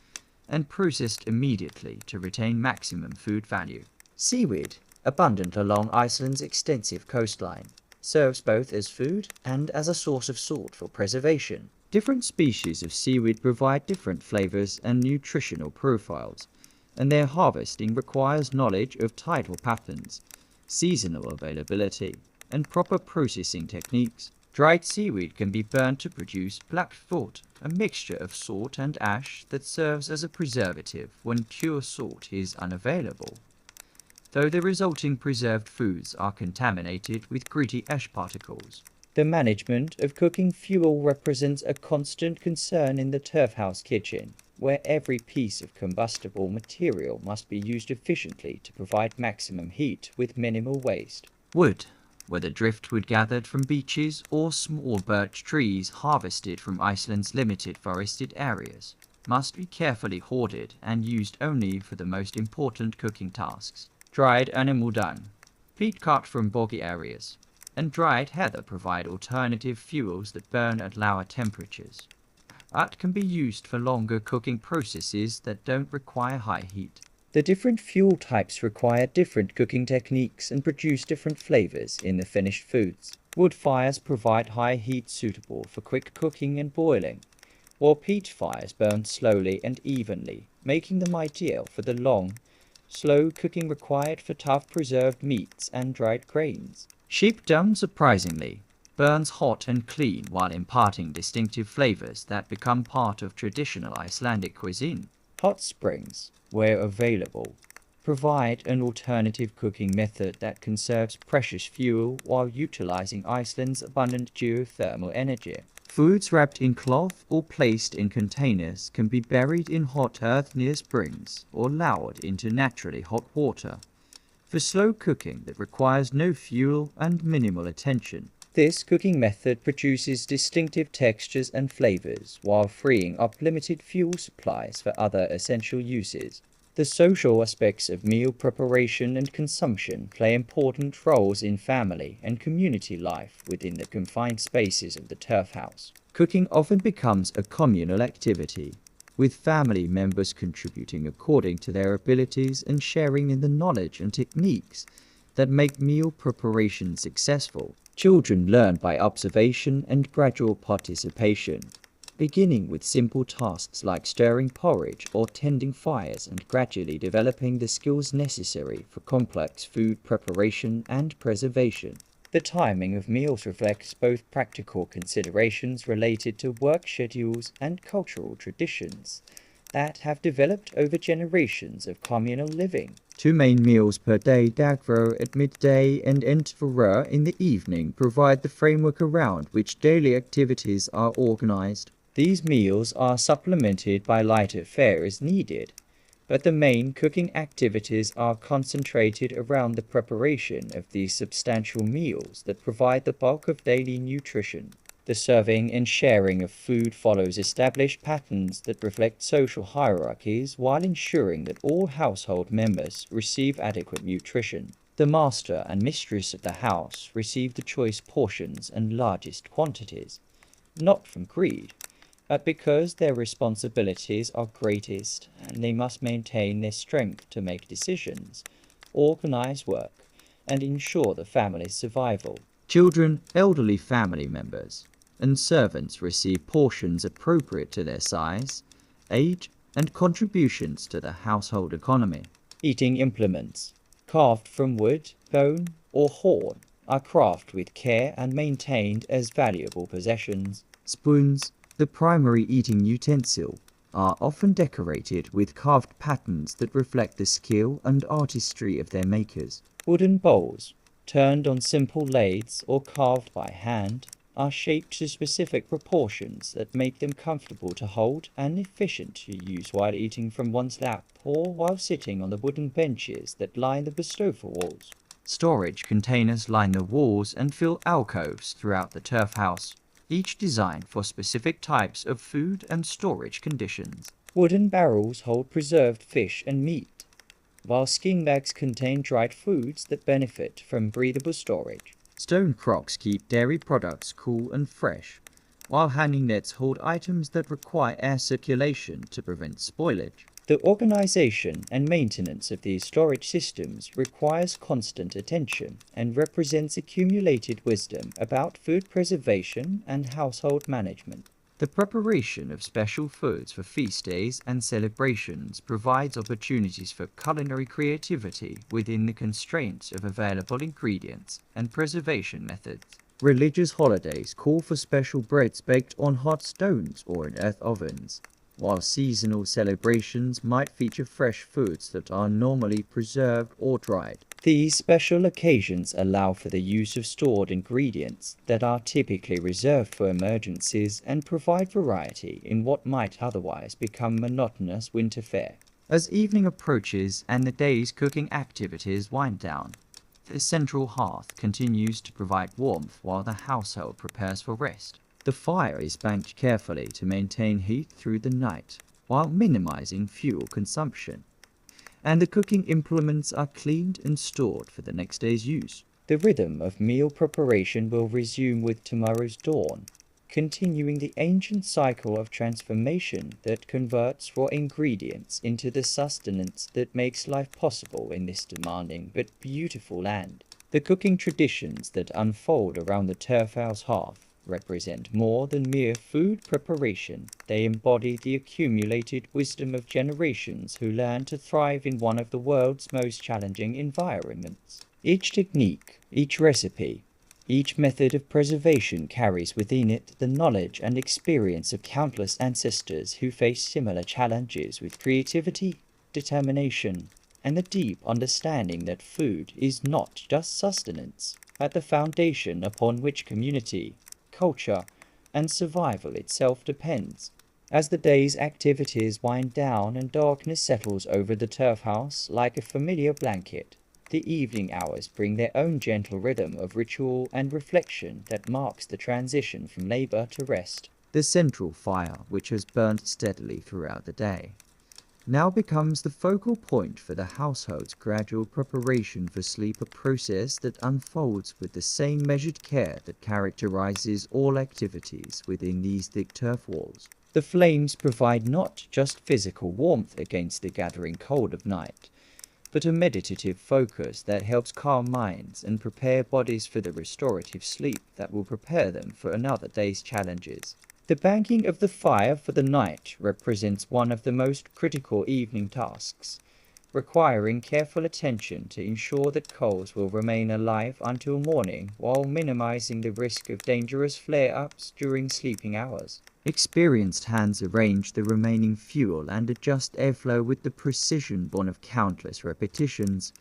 and processed immediately to retain maximum food value. Seaweed, abundant along Iceland's extensive coastline, serves both as food and as a source of salt for preservation. Different species of seaweed provide different flavors and nutritional profiles, and their harvesting requires knowledge of tidal patterns, seasonal availability, and proper processing techniques. Dried seaweed can be burned to produce black thought, a mixture of salt and ash that serves as a preservative when pure salt is unavailable, though the resulting preserved foods are contaminated with gritty ash particles. The management of cooking fuel represents a constant concern in the turf house kitchen, where every piece of combustible material must be used efficiently to provide maximum heat with minimal waste. Wood, whether driftwood gathered from beaches or small birch trees harvested from Iceland's limited forested areas, must be carefully hoarded and used only for the most important cooking tasks. Dried animal dung, peat cut from boggy areas, and dried heather provide alternative fuels that burn at lower temperatures, but can be used for longer cooking processes that don't require high heat. The different fuel types require different cooking techniques and produce different flavors in the finished foods. Wood fires provide high heat suitable for quick cooking and boiling, while peat fires burn slowly and evenly, making them ideal for the long, slow cooking required for tough preserved meats and dried grains. Sheep dung, surprisingly, burns hot and clean while imparting distinctive flavors that become part of traditional Icelandic cuisine. Hot springs, where available, provide an alternative cooking method that conserves precious fuel while utilizing Iceland's abundant geothermal energy. Foods wrapped in cloth or placed in containers can be buried in hot earth near springs or lowered into naturally hot water for slow cooking that requires no fuel and minimal attention. This cooking method produces distinctive textures and flavors while freeing up limited fuel supplies for other essential uses. The social aspects of meal preparation and consumption play important roles in family and community life within the confined spaces of the turf house. Cooking often becomes a communal activity, with family members contributing according to their abilities and sharing in the knowledge and techniques that make meal preparation successful. Children learn by observation and gradual participation, beginning with simple tasks like stirring porridge or tending fires and gradually developing the skills necessary for complex food preparation and preservation. The timing of meals reflects both practical considerations related to work schedules and cultural traditions that have developed over generations of communal living. Two main meals per day, dagvro at midday and entverur in the evening, provide the framework around which daily activities are organized. These meals are supplemented by lighter fare as needed, but the main cooking activities are concentrated around the preparation of these substantial meals that provide the bulk of daily nutrition. The serving and sharing of food follows established patterns that reflect social hierarchies while ensuring that all household members receive adequate nutrition. The master and mistress of the house receive the choice portions and largest quantities, not from greed, but because their responsibilities are greatest and they must maintain their strength to make decisions, organize work, and ensure the family's survival. Children, elderly family members, and servants receive portions appropriate to their size, age, and contributions to the household economy. Eating implements, carved from wood, bone, or horn, are crafted with care and maintained as valuable possessions. Spoons, the primary eating utensil, are often decorated with carved patterns that reflect the skill and artistry of their makers. Wooden bowls, turned on simple lathes or carved by hand, are shaped to specific proportions that make them comfortable to hold and efficient to use while eating from one's lap or while sitting on the wooden benches that line the bestover walls. Storage containers line the walls and fill alcoves throughout the turf house, each designed for specific types of food and storage conditions. Wooden barrels hold preserved fish and meat, while skin bags contain dried foods that benefit from breathable storage. Stone crocks keep dairy products cool and fresh, while hanging nets hold items that require air circulation to prevent spoilage. The organization and maintenance of these storage systems requires constant attention and represents accumulated wisdom about food preservation and household management. The preparation of special foods for feast days and celebrations provides opportunities for culinary creativity within the constraints of available ingredients and preservation methods. Religious holidays call for special breads baked on hot stones or in earth ovens, while seasonal celebrations might feature fresh foods that are normally preserved or dried. These special occasions allow for the use of stored ingredients that are typically reserved for emergencies and provide variety in what might otherwise become monotonous winter fare. As evening approaches and the day's cooking activities wind down, the central hearth continues to provide warmth while the household prepares for rest. The fire is banked carefully to maintain heat through the night, while minimizing fuel consumption, and the cooking implements are cleaned and stored for the next day's use. The rhythm of meal preparation will resume with tomorrow's dawn, continuing the ancient cycle of transformation that converts raw ingredients into the sustenance that makes life possible in this demanding but beautiful land. The cooking traditions that unfold around the turf house hearth represent more than mere food preparation. They embody the accumulated wisdom of generations who learned to thrive in one of the world's most challenging environments. Each technique, each recipe, each method of preservation carries within it the knowledge and experience of countless ancestors who faced similar challenges with creativity, determination, and the deep understanding that food is not just sustenance, but the foundation upon which community, culture, and survival itself depends. As the day's activities wind down and darkness settles over the turf house like a familiar blanket, the evening hours bring their own gentle rhythm of ritual and reflection that marks the transition from labor to rest. The central fire, which has burned steadily throughout the day, now becomes the focal point for the household's gradual preparation for sleep, a process that unfolds with the same measured care that characterizes all activities within these thick turf walls. The flames provide not just physical warmth against the gathering cold of night, but a meditative focus that helps calm minds and prepare bodies for the restorative sleep that will prepare them for another day's challenges. The banking of the fire for the night represents one of the most critical evening tasks, requiring careful attention to ensure that coals will remain alive until morning while minimizing the risk of dangerous flare-ups during sleeping hours. Experienced hands arrange the remaining fuel and adjust airflow with the precision born of countless repetitions,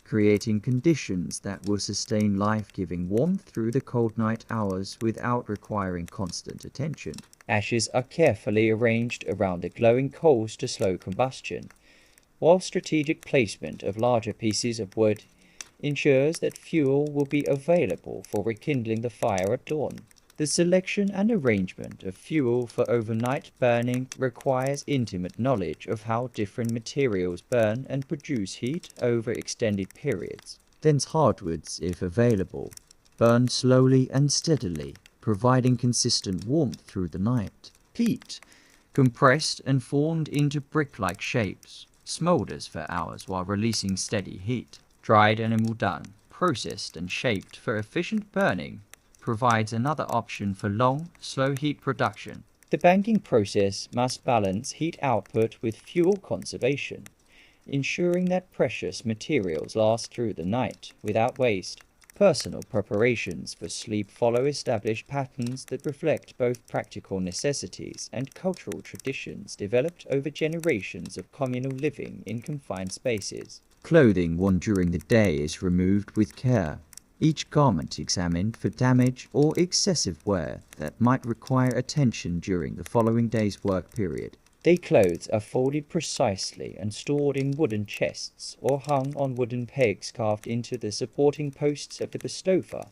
creating conditions that will sustain life-giving warmth through the cold night hours without requiring constant attention. Ashes are carefully arranged around the glowing coals to slow combustion, while strategic placement of larger pieces of wood ensures that fuel will be available for rekindling the fire at dawn. The selection and arrangement of fuel for overnight burning requires intimate knowledge of how different materials burn and produce heat over extended periods. Dense hardwoods, if available, burn slowly and steadily, providing consistent warmth through the night. Peat, compressed and formed into brick-like shapes, smolders for hours while releasing steady heat. Dried animal dung, processed and shaped for efficient burning, provides another option for long, slow heat production. The banking process must balance heat output with fuel conservation, ensuring that precious materials last through the night without waste. Personal preparations for sleep follow established patterns that reflect both practical necessities and cultural traditions developed over generations of communal living in confined spaces. Clothing worn during the day is removed with care, each garment examined for damage or excessive wear that might require attention during the following day's work period. Day clothes are folded precisely and stored in wooden chests or hung on wooden pegs carved into the supporting posts of the bastova,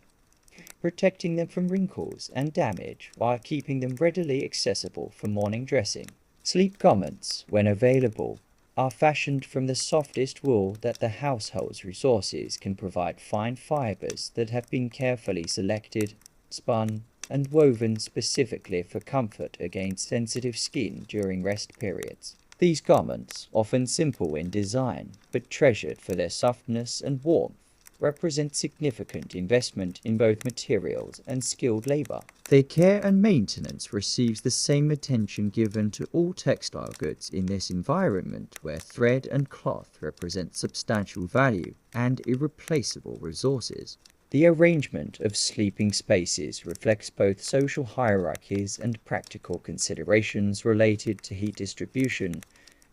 protecting them from wrinkles and damage while keeping them readily accessible for morning dressing. Sleep garments, when available, are fashioned from the softest wool that the household's resources can provide, fine fibers that have been carefully selected, spun, and woven specifically for comfort against sensitive skin during rest periods. These garments, often simple in design but treasured for their softness and warmth, represent significant investment in both materials and skilled labor. Their care and maintenance receives the same attention given to all textile goods in this environment where thread and cloth represent substantial value and irreplaceable resources. The arrangement of sleeping spaces reflects both social hierarchies and practical considerations related to heat distribution,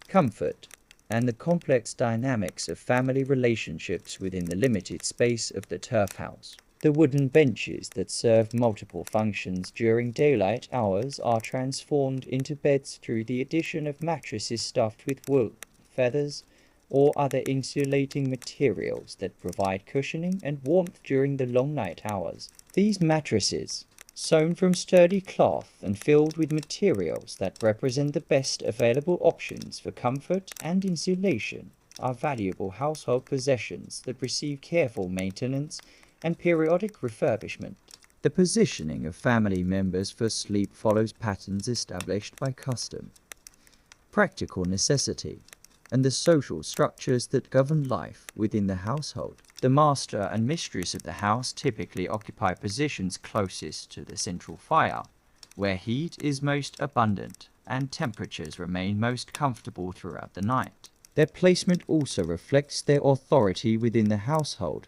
comfort, and the complex dynamics of family relationships within the limited space of the turf house. The wooden benches that serve multiple functions during daylight hours are transformed into beds through the addition of mattresses stuffed with wool, feathers, or other insulating materials that provide cushioning and warmth during the long night hours. These mattresses, sewn from sturdy cloth and filled with materials that represent the best available options for comfort and insulation, are valuable household possessions that receive careful maintenance and periodic refurbishment. The positioning of family members for sleep follows patterns established by custom, practical necessity, and the social structures that govern life within the household. The master and mistress of the house typically occupy positions closest to the central fire, where heat is most abundant and temperatures remain most comfortable throughout the night. Their placement also reflects their authority within the household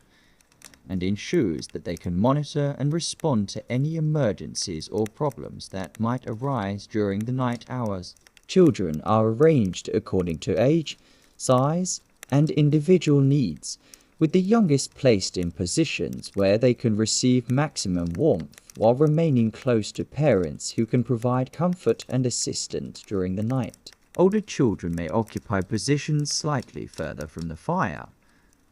and ensures that they can monitor and respond to any emergencies or problems that might arise during the night hours. Children are arranged according to age, size, and individual needs, with the youngest placed in positions where they can receive maximum warmth while remaining close to parents who can provide comfort and assistance during the night. Older children may occupy positions slightly further from the fire,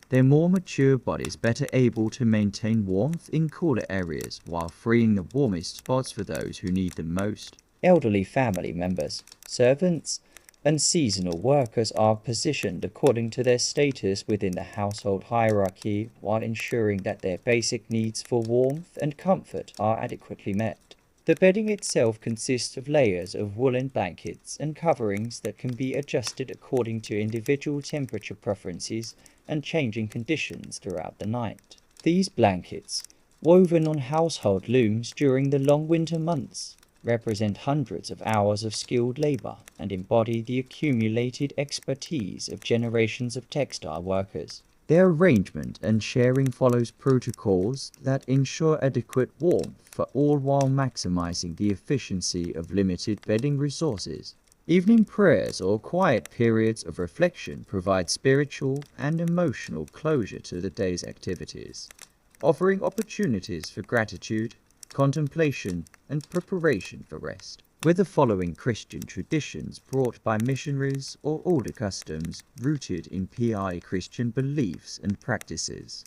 their more mature bodies better able to maintain warmth in cooler areas while freeing the warmest spots for those who need them most. Elderly family members, servants, and seasonal workers are positioned according to their status within the household hierarchy while ensuring that their basic needs for warmth and comfort are adequately met. The bedding itself consists of layers of woolen blankets and coverings that can be adjusted according to individual temperature preferences and changing conditions throughout the night. These blankets, woven on household looms during the long winter months, represent hundreds of hours of skilled labor and embody the accumulated expertise of generations of textile workers. Their arrangement and sharing follows protocols that ensure adequate warmth for all while maximizing the efficiency of limited bedding resources. Evening prayers or quiet periods of reflection provide spiritual and emotional closure to the day's activities, offering opportunities for gratitude, contemplation, and preparation for rest. Whether following Christian traditions brought by missionaries or older customs rooted in PI Christian beliefs and practices,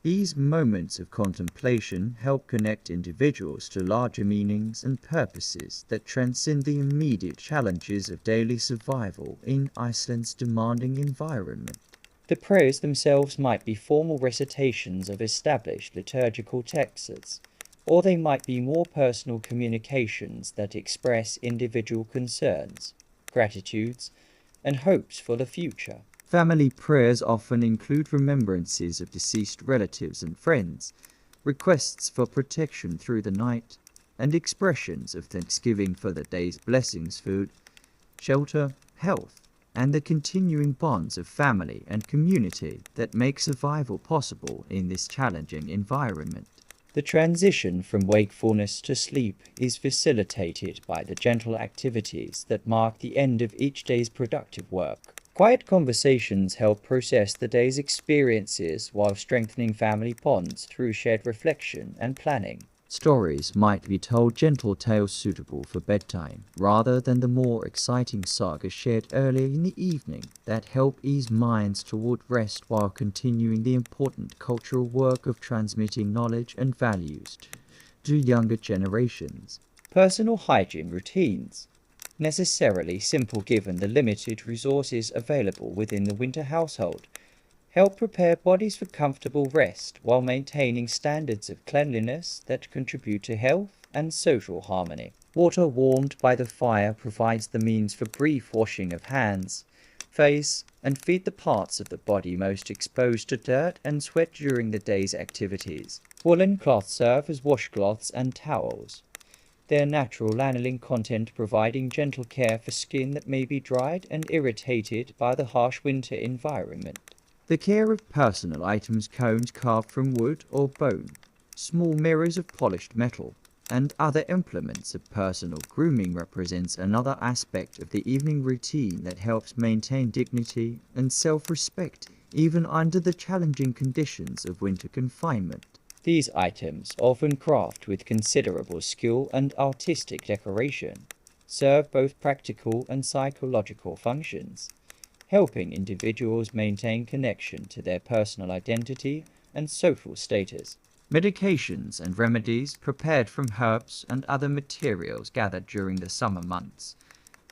these moments of contemplation help connect individuals to larger meanings and purposes that transcend the immediate challenges of daily survival in Iceland's demanding environment. The prayers themselves might be formal recitations of established liturgical texts, or they might be more personal communications that express individual concerns, gratitudes, and hopes for the future. Family prayers often include remembrances of deceased relatives and friends, requests for protection through the night, and expressions of thanksgiving for the day's blessings, food, shelter, health, and the continuing bonds of family and community that make survival possible in this challenging environment. The transition from wakefulness to sleep is facilitated by the gentle activities that mark the end of each day's productive work. Quiet conversations help process the day's experiences while strengthening family bonds through shared reflection and planning. Stories might be told gentle tales suitable for bedtime, rather than the more exciting sagas shared earlier in the evening that help ease minds toward rest while continuing the important cultural work of transmitting knowledge and values to younger generations. Personal hygiene routines, necessarily simple given the limited resources available within the winter household, help prepare bodies for comfortable rest while maintaining standards of cleanliness that contribute to health and social harmony. Water warmed by the fire provides the means for brief washing of hands, face, and feet, the parts of the body most exposed to dirt and sweat during the day's activities. Woolen cloths serve as washcloths and towels, their natural lanolin content providing gentle care for skin that may be dried and irritated by the harsh winter environment. The care of personal items, combs carved from wood or bone, small mirrors of polished metal, and other implements of personal grooming represents another aspect of the evening routine that helps maintain dignity and self-respect even under the challenging conditions of winter confinement. These items, often crafted with considerable skill and artistic decoration, serve both practical and psychological functions, helping individuals maintain connection to their personal identity and social status. Medications and remedies prepared from herbs and other materials gathered during the summer months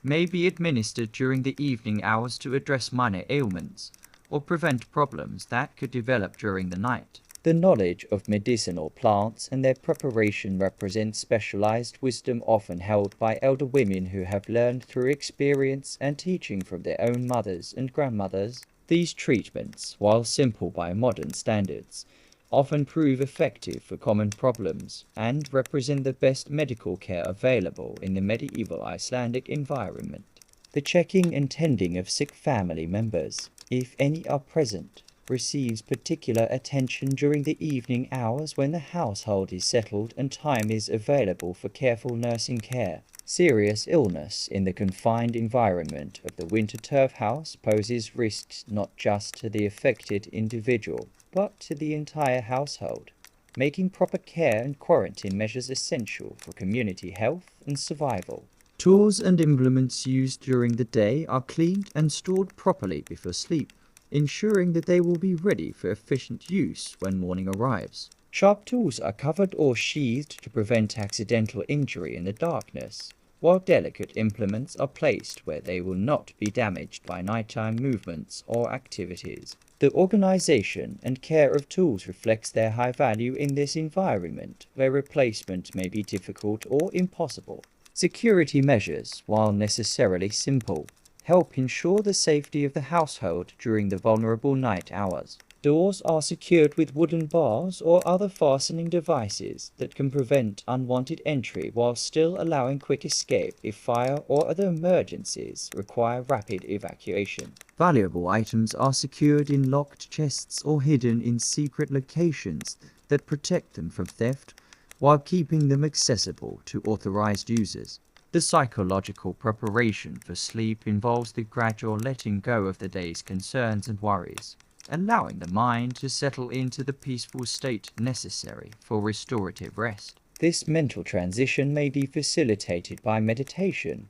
may be administered during the evening hours to address minor ailments or prevent problems that could develop during the night. The knowledge of medicinal plants and their preparation represents specialized wisdom often held by elder women who have learned through experience and teaching from their own mothers and grandmothers. These treatments, while simple by modern standards, often prove effective for common problems and represent the best medical care available in the medieval Icelandic environment. The checking and tending of sick family members, if any are present, receives particular attention during the evening hours when the household is settled and time is available for careful nursing care. Serious illness in the confined environment of the winter turf house poses risks not just to the affected individual, but to the entire household, making proper care and quarantine measures essential for community health and survival. Tools and implements used during the day are cleaned and stored properly before sleep, ensuring that they will be ready for efficient use when morning arrives. Sharp tools are covered or sheathed to prevent accidental injury in the darkness, while delicate implements are placed where they will not be damaged by nighttime movements or activities. The organization and care of tools reflects their high value in this environment, where replacement may be difficult or impossible. Security measures, while necessarily simple, help ensure the safety of the household during the vulnerable night hours. Doors are secured with wooden bars or other fastening devices that can prevent unwanted entry while still allowing quick escape if fire or other emergencies require rapid evacuation. Valuable items are secured in locked chests or hidden in secret locations that protect them from theft while keeping them accessible to authorized users. The psychological preparation for sleep involves the gradual letting go of the day's concerns and worries, allowing the mind to settle into the peaceful state necessary for restorative rest. This mental transition may be facilitated by meditation,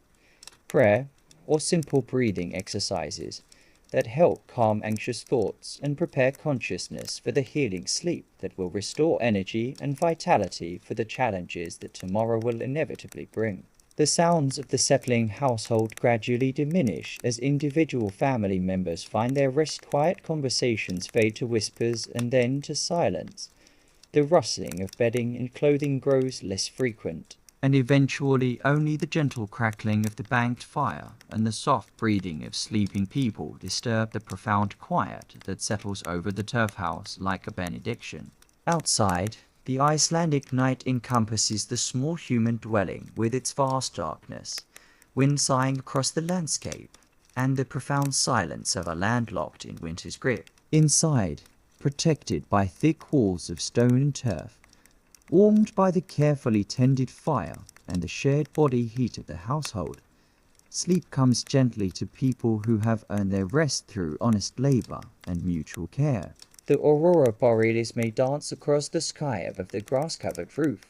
prayer, or simple breathing exercises that help calm anxious thoughts and prepare consciousness for the healing sleep that will restore energy and vitality for the challenges that tomorrow will inevitably bring. The sounds of the settling household gradually diminish as individual family members find their quiet conversations fade to whispers and then to silence. The rustling of bedding and clothing grows less frequent, and eventually only the gentle crackling of the banked fire and the soft breathing of sleeping people disturb the profound quiet that settles over the turf house like a benediction. Outside, the Icelandic night encompasses the small human dwelling with its vast darkness, wind sighing across the landscape, and the profound silence of a land locked in winter's grip. Inside, protected by thick walls of stone and turf, warmed by the carefully tended fire and the shared body heat of the household, sleep comes gently to people who have earned their rest through honest labor and mutual care. The aurora borealis may dance across the sky above the grass-covered roof,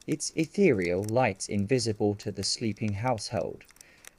its ethereal light invisible to the sleeping household,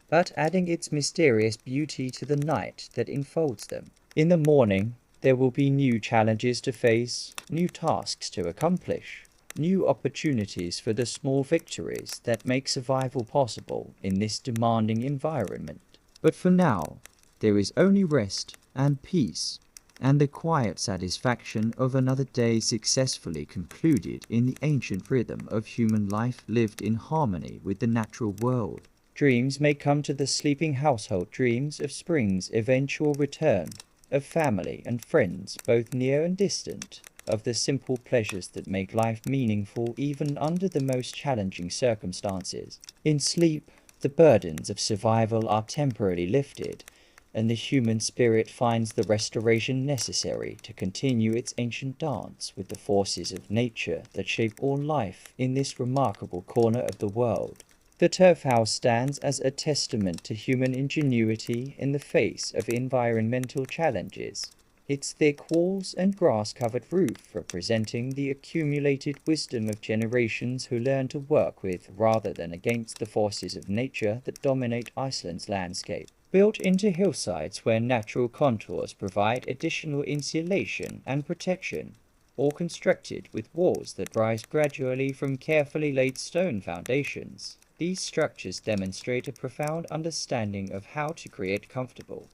but adding its mysterious beauty to the night that enfolds them. In the morning, there will be new challenges to face, new tasks to accomplish, new opportunities for the small victories that make survival possible in this demanding environment. But for now, there is only rest and peace, and the quiet satisfaction of another day successfully concluded in the ancient rhythm of human life lived in harmony with the natural world. Dreams may come to the sleeping household, dreams of spring's eventual return, of family and friends both near and distant, of the simple pleasures that make life meaningful even under the most challenging circumstances. In sleep, the burdens of survival are temporarily lifted, and the human spirit finds the restoration necessary to continue its ancient dance with the forces of nature that shape all life in this remarkable corner of the world. The turf house stands as a testament to human ingenuity in the face of environmental challenges, its thick walls and grass-covered roof representing the accumulated wisdom of generations who learn to work with rather than against the forces of nature that dominate Iceland's landscape. Built into hillsides where natural contours provide additional insulation and protection, or constructed with walls that rise gradually from carefully laid stone foundations, these structures demonstrate a profound understanding of how to create comfortable,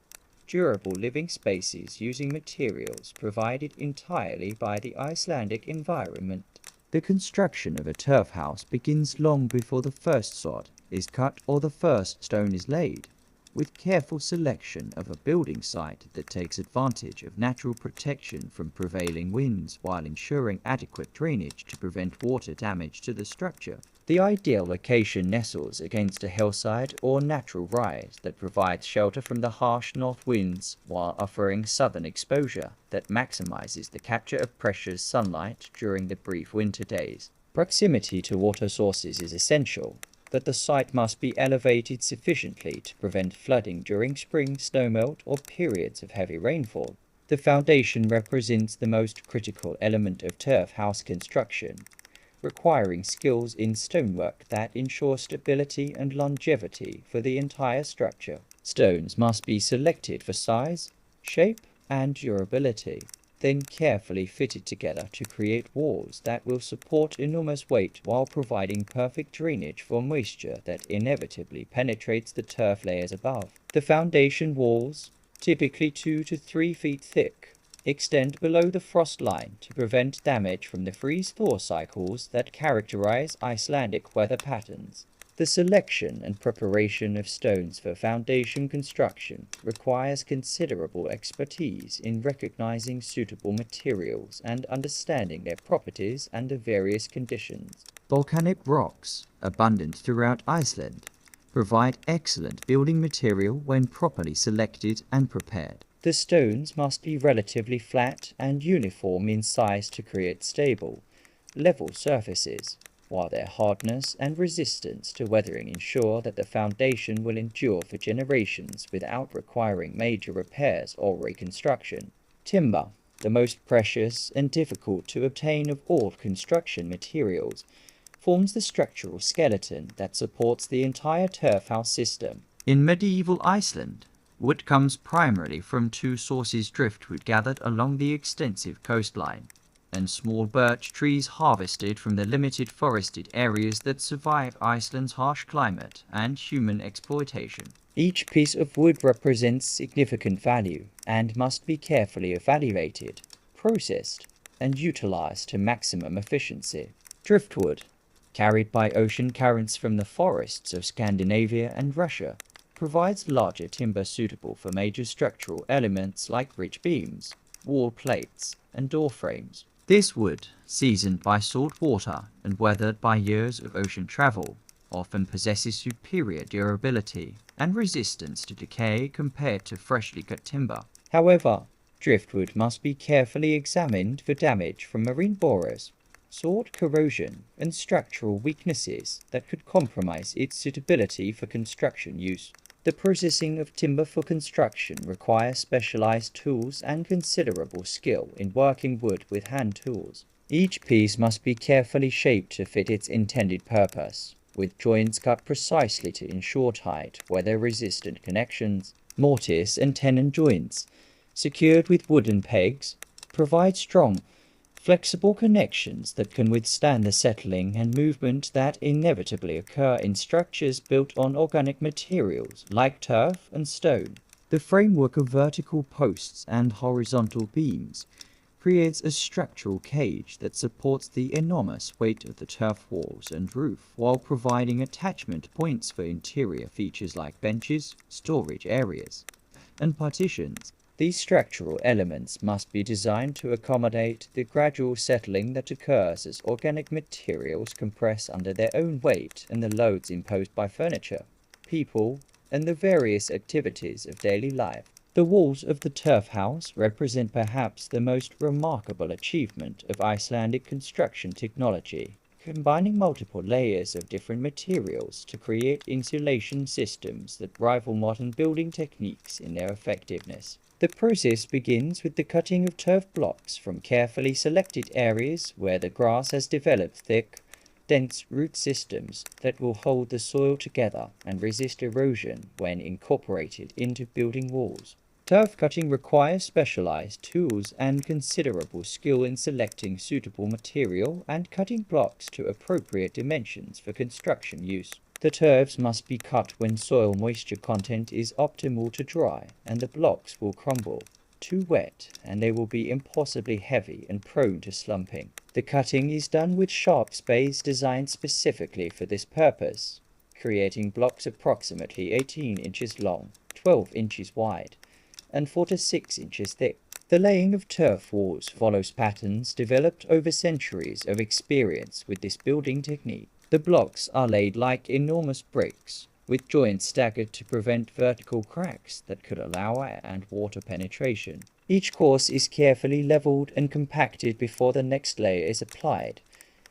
durable living spaces using materials provided entirely by the Icelandic environment. The construction of a turf house begins long before the first sod is cut or the first stone is laid, with careful selection of a building site that takes advantage of natural protection from prevailing winds while ensuring adequate drainage to prevent water damage to the structure. The ideal location nestles against a hillside or natural rise that provides shelter from the harsh north winds while offering southern exposure that maximizes the capture of precious sunlight during the brief winter days. Proximity to water sources is essential, but the site must be elevated sufficiently to prevent flooding during spring snowmelt or periods of heavy rainfall. The foundation represents the most critical element of turf house construction, requiring skills in stonework that ensure stability and longevity for the entire structure. Stones must be selected for size, shape, and durability. then carefully fitted together to create walls that will support enormous weight while providing perfect drainage for moisture that inevitably penetrates the turf layers above. The foundation walls, typically 2 to 3 feet thick, extend below the frost line to prevent damage from the freeze-thaw cycles that characterize Icelandic weather patterns. The selection and preparation of stones for foundation construction requires considerable expertise in recognizing suitable materials and understanding their properties under various conditions. Volcanic rocks, abundant throughout Iceland, provide excellent building material when properly selected and prepared. The stones must be relatively flat and uniform in size to create stable, level surfaces, while their hardness and resistance to weathering ensure that the foundation will endure for generations without requiring major repairs or reconstruction. Timber, the most precious and difficult to obtain of all construction materials, forms the structural skeleton that supports the entire turf house system. In medieval Iceland, wood comes primarily from two sources: driftwood gathered along the extensive coastline, and small birch trees harvested from the limited forested areas that survive Iceland's harsh climate and human exploitation. Each piece of wood represents significant value and must be carefully evaluated, processed, and utilized to maximum efficiency. Driftwood, carried by ocean currents from the forests of Scandinavia and Russia, provides larger timber suitable for major structural elements like ridge beams, wall plates, and door frames. This wood, seasoned by salt water and weathered by years of ocean travel, often possesses superior durability and resistance to decay compared to freshly cut timber. However, driftwood must be carefully examined for damage from marine borers, soil corrosion, and structural weaknesses that could compromise its suitability for construction use. The processing of timber for construction requires specialized tools and considerable skill in working wood with hand tools. Each piece must be carefully shaped to fit its intended purpose, with joints cut precisely to ensure tight, weather-resistant connections. Mortise and tenon joints, secured with wooden pegs, provide strong, flexible connections that can withstand the settling and movement that inevitably occur in structures built on organic materials like turf and stone. The framework of vertical posts and horizontal beams creates a structural cage that supports the enormous weight of the turf walls and roof while providing attachment points for interior features like benches, storage areas, and partitions. These structural elements must be designed to accommodate the gradual settling that occurs as organic materials compress under their own weight and the loads imposed by furniture, people, and the various activities of daily life. The walls of the turf house represent perhaps the most remarkable achievement of Icelandic construction technology, combining multiple layers of different materials to create insulation systems that rival modern building techniques in their effectiveness. The process begins with the cutting of turf blocks from carefully selected areas where the grass has developed thick, dense root systems that will hold the soil together and resist erosion when incorporated into building walls. Turf cutting requires specialized tools and considerable skill in selecting suitable material and cutting blocks to appropriate dimensions for construction use. The turfs must be cut when soil moisture content is optimal to dry, and the blocks will crumble. Too wet, and they will be impossibly heavy and prone to slumping. The cutting is done with sharp spades designed specifically for this purpose, creating blocks approximately 18 inches long, 12 inches wide, and 4 to 6 inches thick. The laying of turf walls follows patterns developed over centuries of experience with this building technique. The blocks are laid like enormous bricks, with joints staggered to prevent vertical cracks that could allow air and water penetration. Each course is carefully leveled and compacted before the next layer is applied,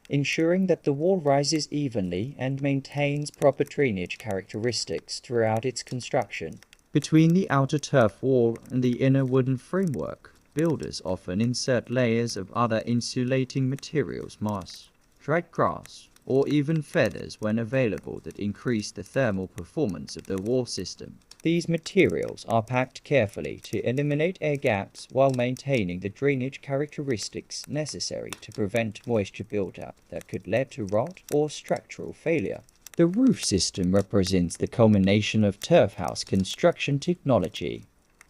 ensuring that the wall rises evenly and maintains proper drainage characteristics throughout its construction. Between the outer turf wall and the inner wooden framework, builders often insert layers of other insulating materials, moss, dried grass, or even feathers when available that increase the thermal performance of the wall system. These materials are packed carefully to eliminate air gaps while maintaining the drainage characteristics necessary to prevent moisture buildup that could lead to rot or structural failure. The roof system represents the culmination of turf house construction technology,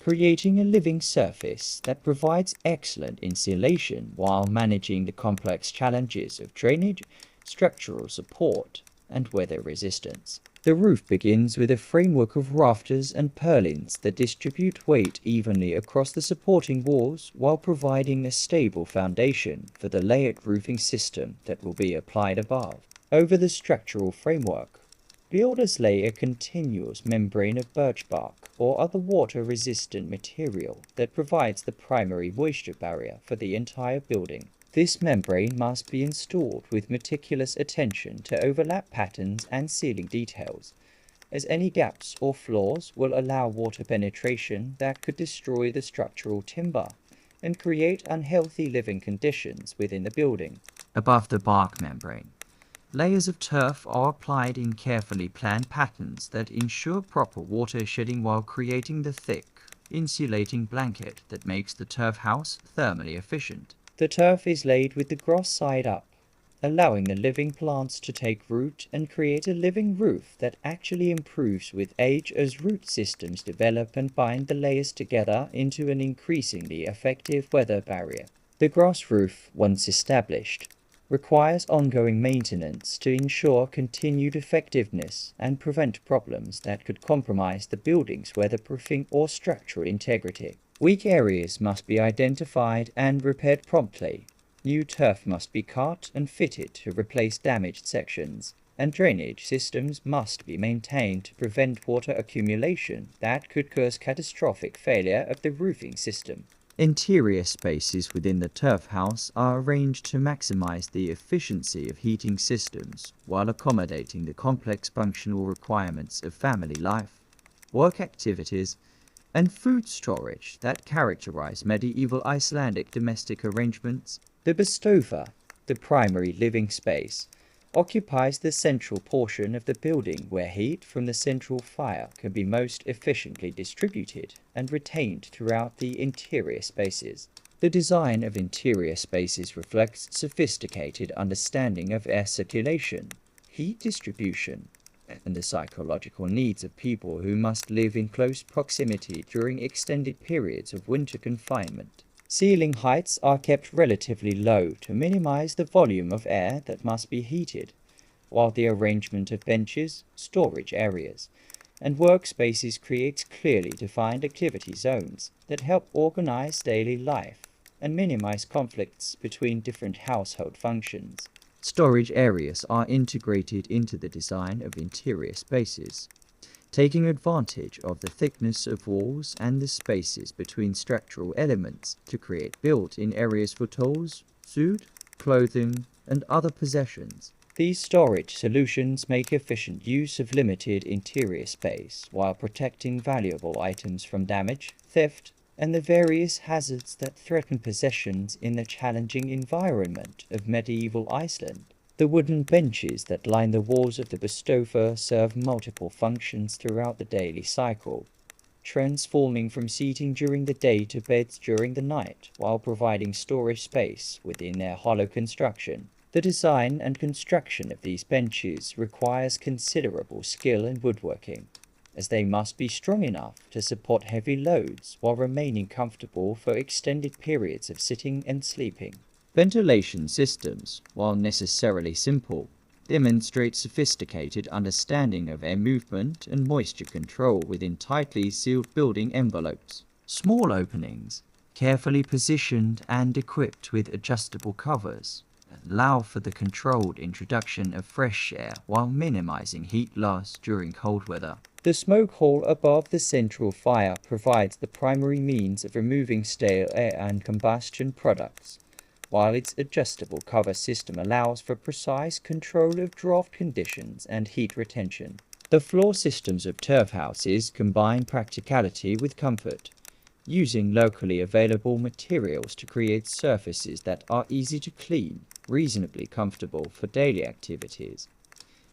creating a living surface that provides excellent insulation while managing the complex challenges of drainage, structural support, and weather resistance. The roof begins with a framework of rafters and purlins that distribute weight evenly across the supporting walls while providing a stable foundation for the layered roofing system that will be applied above. Over the structural framework, builders lay a continuous membrane of birch bark or other water-resistant material that provides the primary moisture barrier for the entire building. This membrane must be installed with meticulous attention to overlap patterns and ceiling details, as any gaps or flaws will allow water penetration that could destroy the structural timber and create unhealthy living conditions within the building. Above the bark membrane, layers of turf are applied in carefully planned patterns that ensure proper water shedding while creating the thick, insulating blanket that makes the turf house thermally efficient. The turf is laid with the grass side up, allowing the living plants to take root and create a living roof that actually improves with age as root systems develop and bind the layers together into an increasingly effective weather barrier. The grass roof, once established, requires ongoing maintenance to ensure continued effectiveness and prevent problems that could compromise the building's weatherproofing or structural integrity. Weak areas must be identified and repaired promptly. New turf must be cut and fitted to replace damaged sections, and drainage systems must be maintained to prevent water accumulation that could cause catastrophic failure of the roofing system. Interior spaces within the turf house are arranged to maximize the efficiency of heating systems while accommodating the complex functional requirements of family life, work activities, and food storage that characterize medieval Icelandic domestic arrangements. The bastova, the primary living space, occupies the central portion of the building where heat from the central fire can be most efficiently distributed and retained throughout the interior spaces. The design of interior spaces reflects sophisticated understanding of air circulation, heat distribution, and the psychological needs of people who must live in close proximity during extended periods of winter confinement. Ceiling heights are kept relatively low to minimize the volume of air that must be heated, while the arrangement of benches, storage areas, and workspaces creates clearly defined activity zones that help organize daily life and minimize conflicts between different household functions. Storage areas are integrated into the design of interior spaces, taking advantage of the thickness of walls and the spaces between structural elements to create built-in areas for tools, food, clothing, and other possessions. These storage solutions make efficient use of limited interior space while protecting valuable items from damage, theft, and the various hazards that threaten possessions in the challenging environment of medieval Iceland. The wooden benches that line the walls of the bastova serve multiple functions throughout the daily cycle, transforming from seating during the day to beds during the night while providing storage space within their hollow construction. The design and construction of these benches requires considerable skill in woodworking, as they must be strong enough to support heavy loads while remaining comfortable for extended periods of sitting and sleeping. Ventilation systems, while necessarily simple, demonstrate sophisticated understanding of air movement and moisture control within tightly sealed building envelopes. Small openings, carefully positioned and equipped with adjustable covers, allow for the controlled introduction of fresh air while minimizing heat loss during cold weather. The smoke hole above the central fire provides the primary means of removing stale air and combustion products, while its adjustable cover system allows for precise control of draft conditions and heat retention. The floor systems of turf houses combine practicality with comfort, using locally available materials to create surfaces that are easy to clean, reasonably comfortable for daily activities,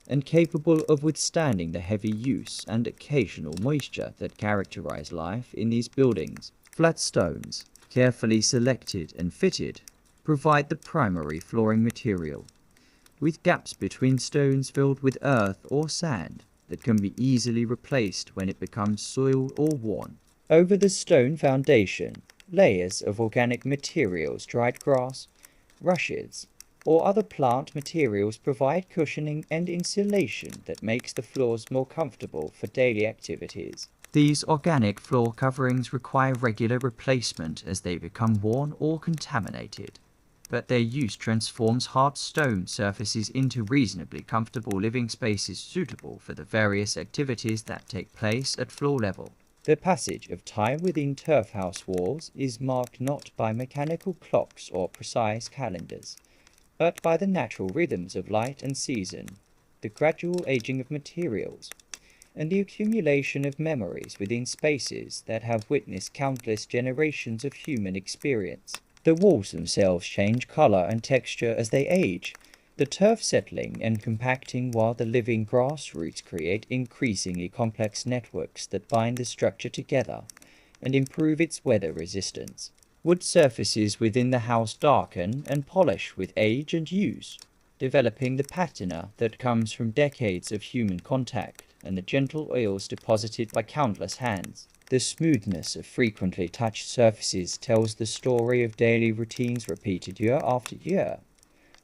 and capable of withstanding the heavy use and occasional moisture that characterize life in these buildings. Flat stones, carefully selected and fitted, provide the primary flooring material, with gaps between stones filled with earth or sand that can be easily replaced when it becomes soiled or worn. Over the stone foundation, layers of organic materials, dried grass, rushes, or other plant materials provide cushioning and insulation that makes the floors more comfortable for daily activities. These organic floor coverings require regular replacement as they become worn or contaminated, but their use transforms hard stone surfaces into reasonably comfortable living spaces suitable for the various activities that take place at floor level. The passage of time within turf house walls is marked not by mechanical clocks or precise calendars, but by the natural rhythms of light and season, the gradual aging of materials, and the accumulation of memories within spaces that have witnessed countless generations of human experience. The walls themselves change color and texture as they age, the turf settling and compacting while the living grass roots create increasingly complex networks that bind the structure together and improve its weather resistance. Wood surfaces within the house darken and polish with age and use, developing the patina that comes from decades of human contact and the gentle oils deposited by countless hands. The smoothness of frequently touched surfaces tells the story of daily routines repeated year after year,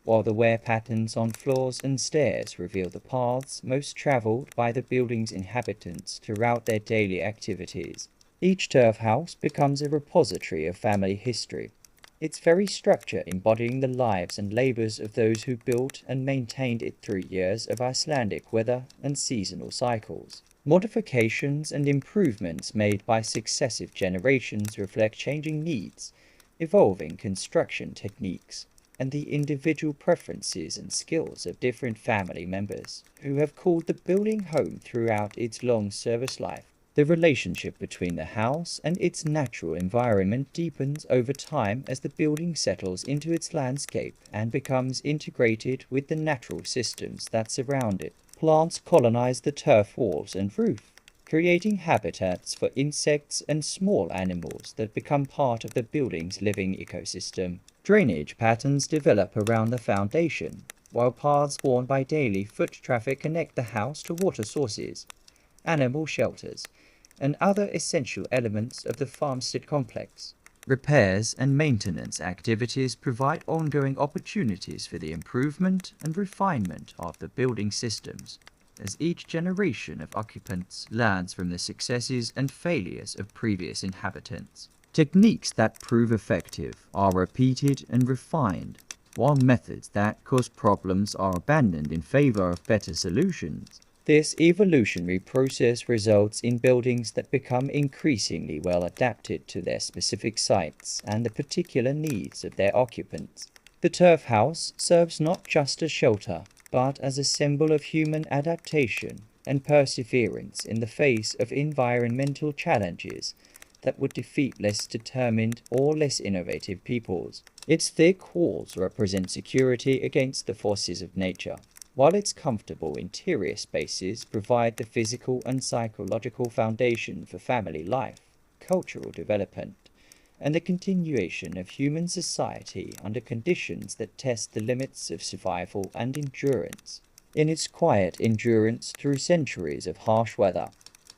while the wear patterns on floors and stairs reveal the paths most traveled by the building's inhabitants throughout their daily activities. Each turf house becomes a repository of family history, its very structure embodying the lives and labors of those who built and maintained it through years of Icelandic weather and seasonal cycles. Modifications and improvements made by successive generations reflect changing needs, evolving construction techniques, and the individual preferences and skills of different family members who have called the building home throughout its long service life. The relationship between the house and its natural environment deepens over time as the building settles into its landscape and becomes integrated with the natural systems that surround it. Plants colonize the turf walls and roof, creating habitats for insects and small animals that become part of the building's living ecosystem. Drainage patterns develop around the foundation, while paths worn by daily foot traffic connect the house to water sources, animal shelters, and other essential elements of the farmstead complex. Repairs and maintenance activities provide ongoing opportunities for the improvement and refinement of the building systems, as each generation of occupants learns from the successes and failures of previous inhabitants. Techniques that prove effective are repeated and refined, while methods that cause problems are abandoned in favor of better solutions. This evolutionary process results in buildings that become increasingly well adapted to their specific sites and the particular needs of their occupants. The turf house serves not just as shelter, but as a symbol of human adaptation and perseverance in the face of environmental challenges that would defeat less determined or less innovative peoples. Its thick walls represent security against the forces of nature, while its comfortable interior spaces provide the physical and psychological foundation for family life, cultural development, and the continuation of human society under conditions that test the limits of survival and endurance. In its quiet endurance through centuries of harsh weather,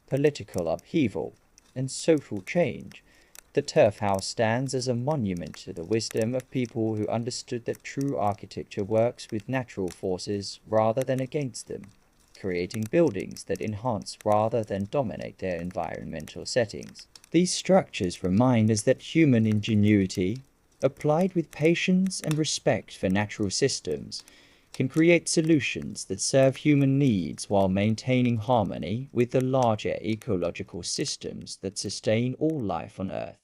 political upheaval, and social change, the turf house stands as a monument to the wisdom of people who understood that true architecture works with natural forces rather than against them, creating buildings that enhance rather than dominate their environmental settings. These structures remind us that human ingenuity, applied with patience and respect for natural systems, can create solutions that serve human needs while maintaining harmony with the larger ecological systems that sustain all life on Earth.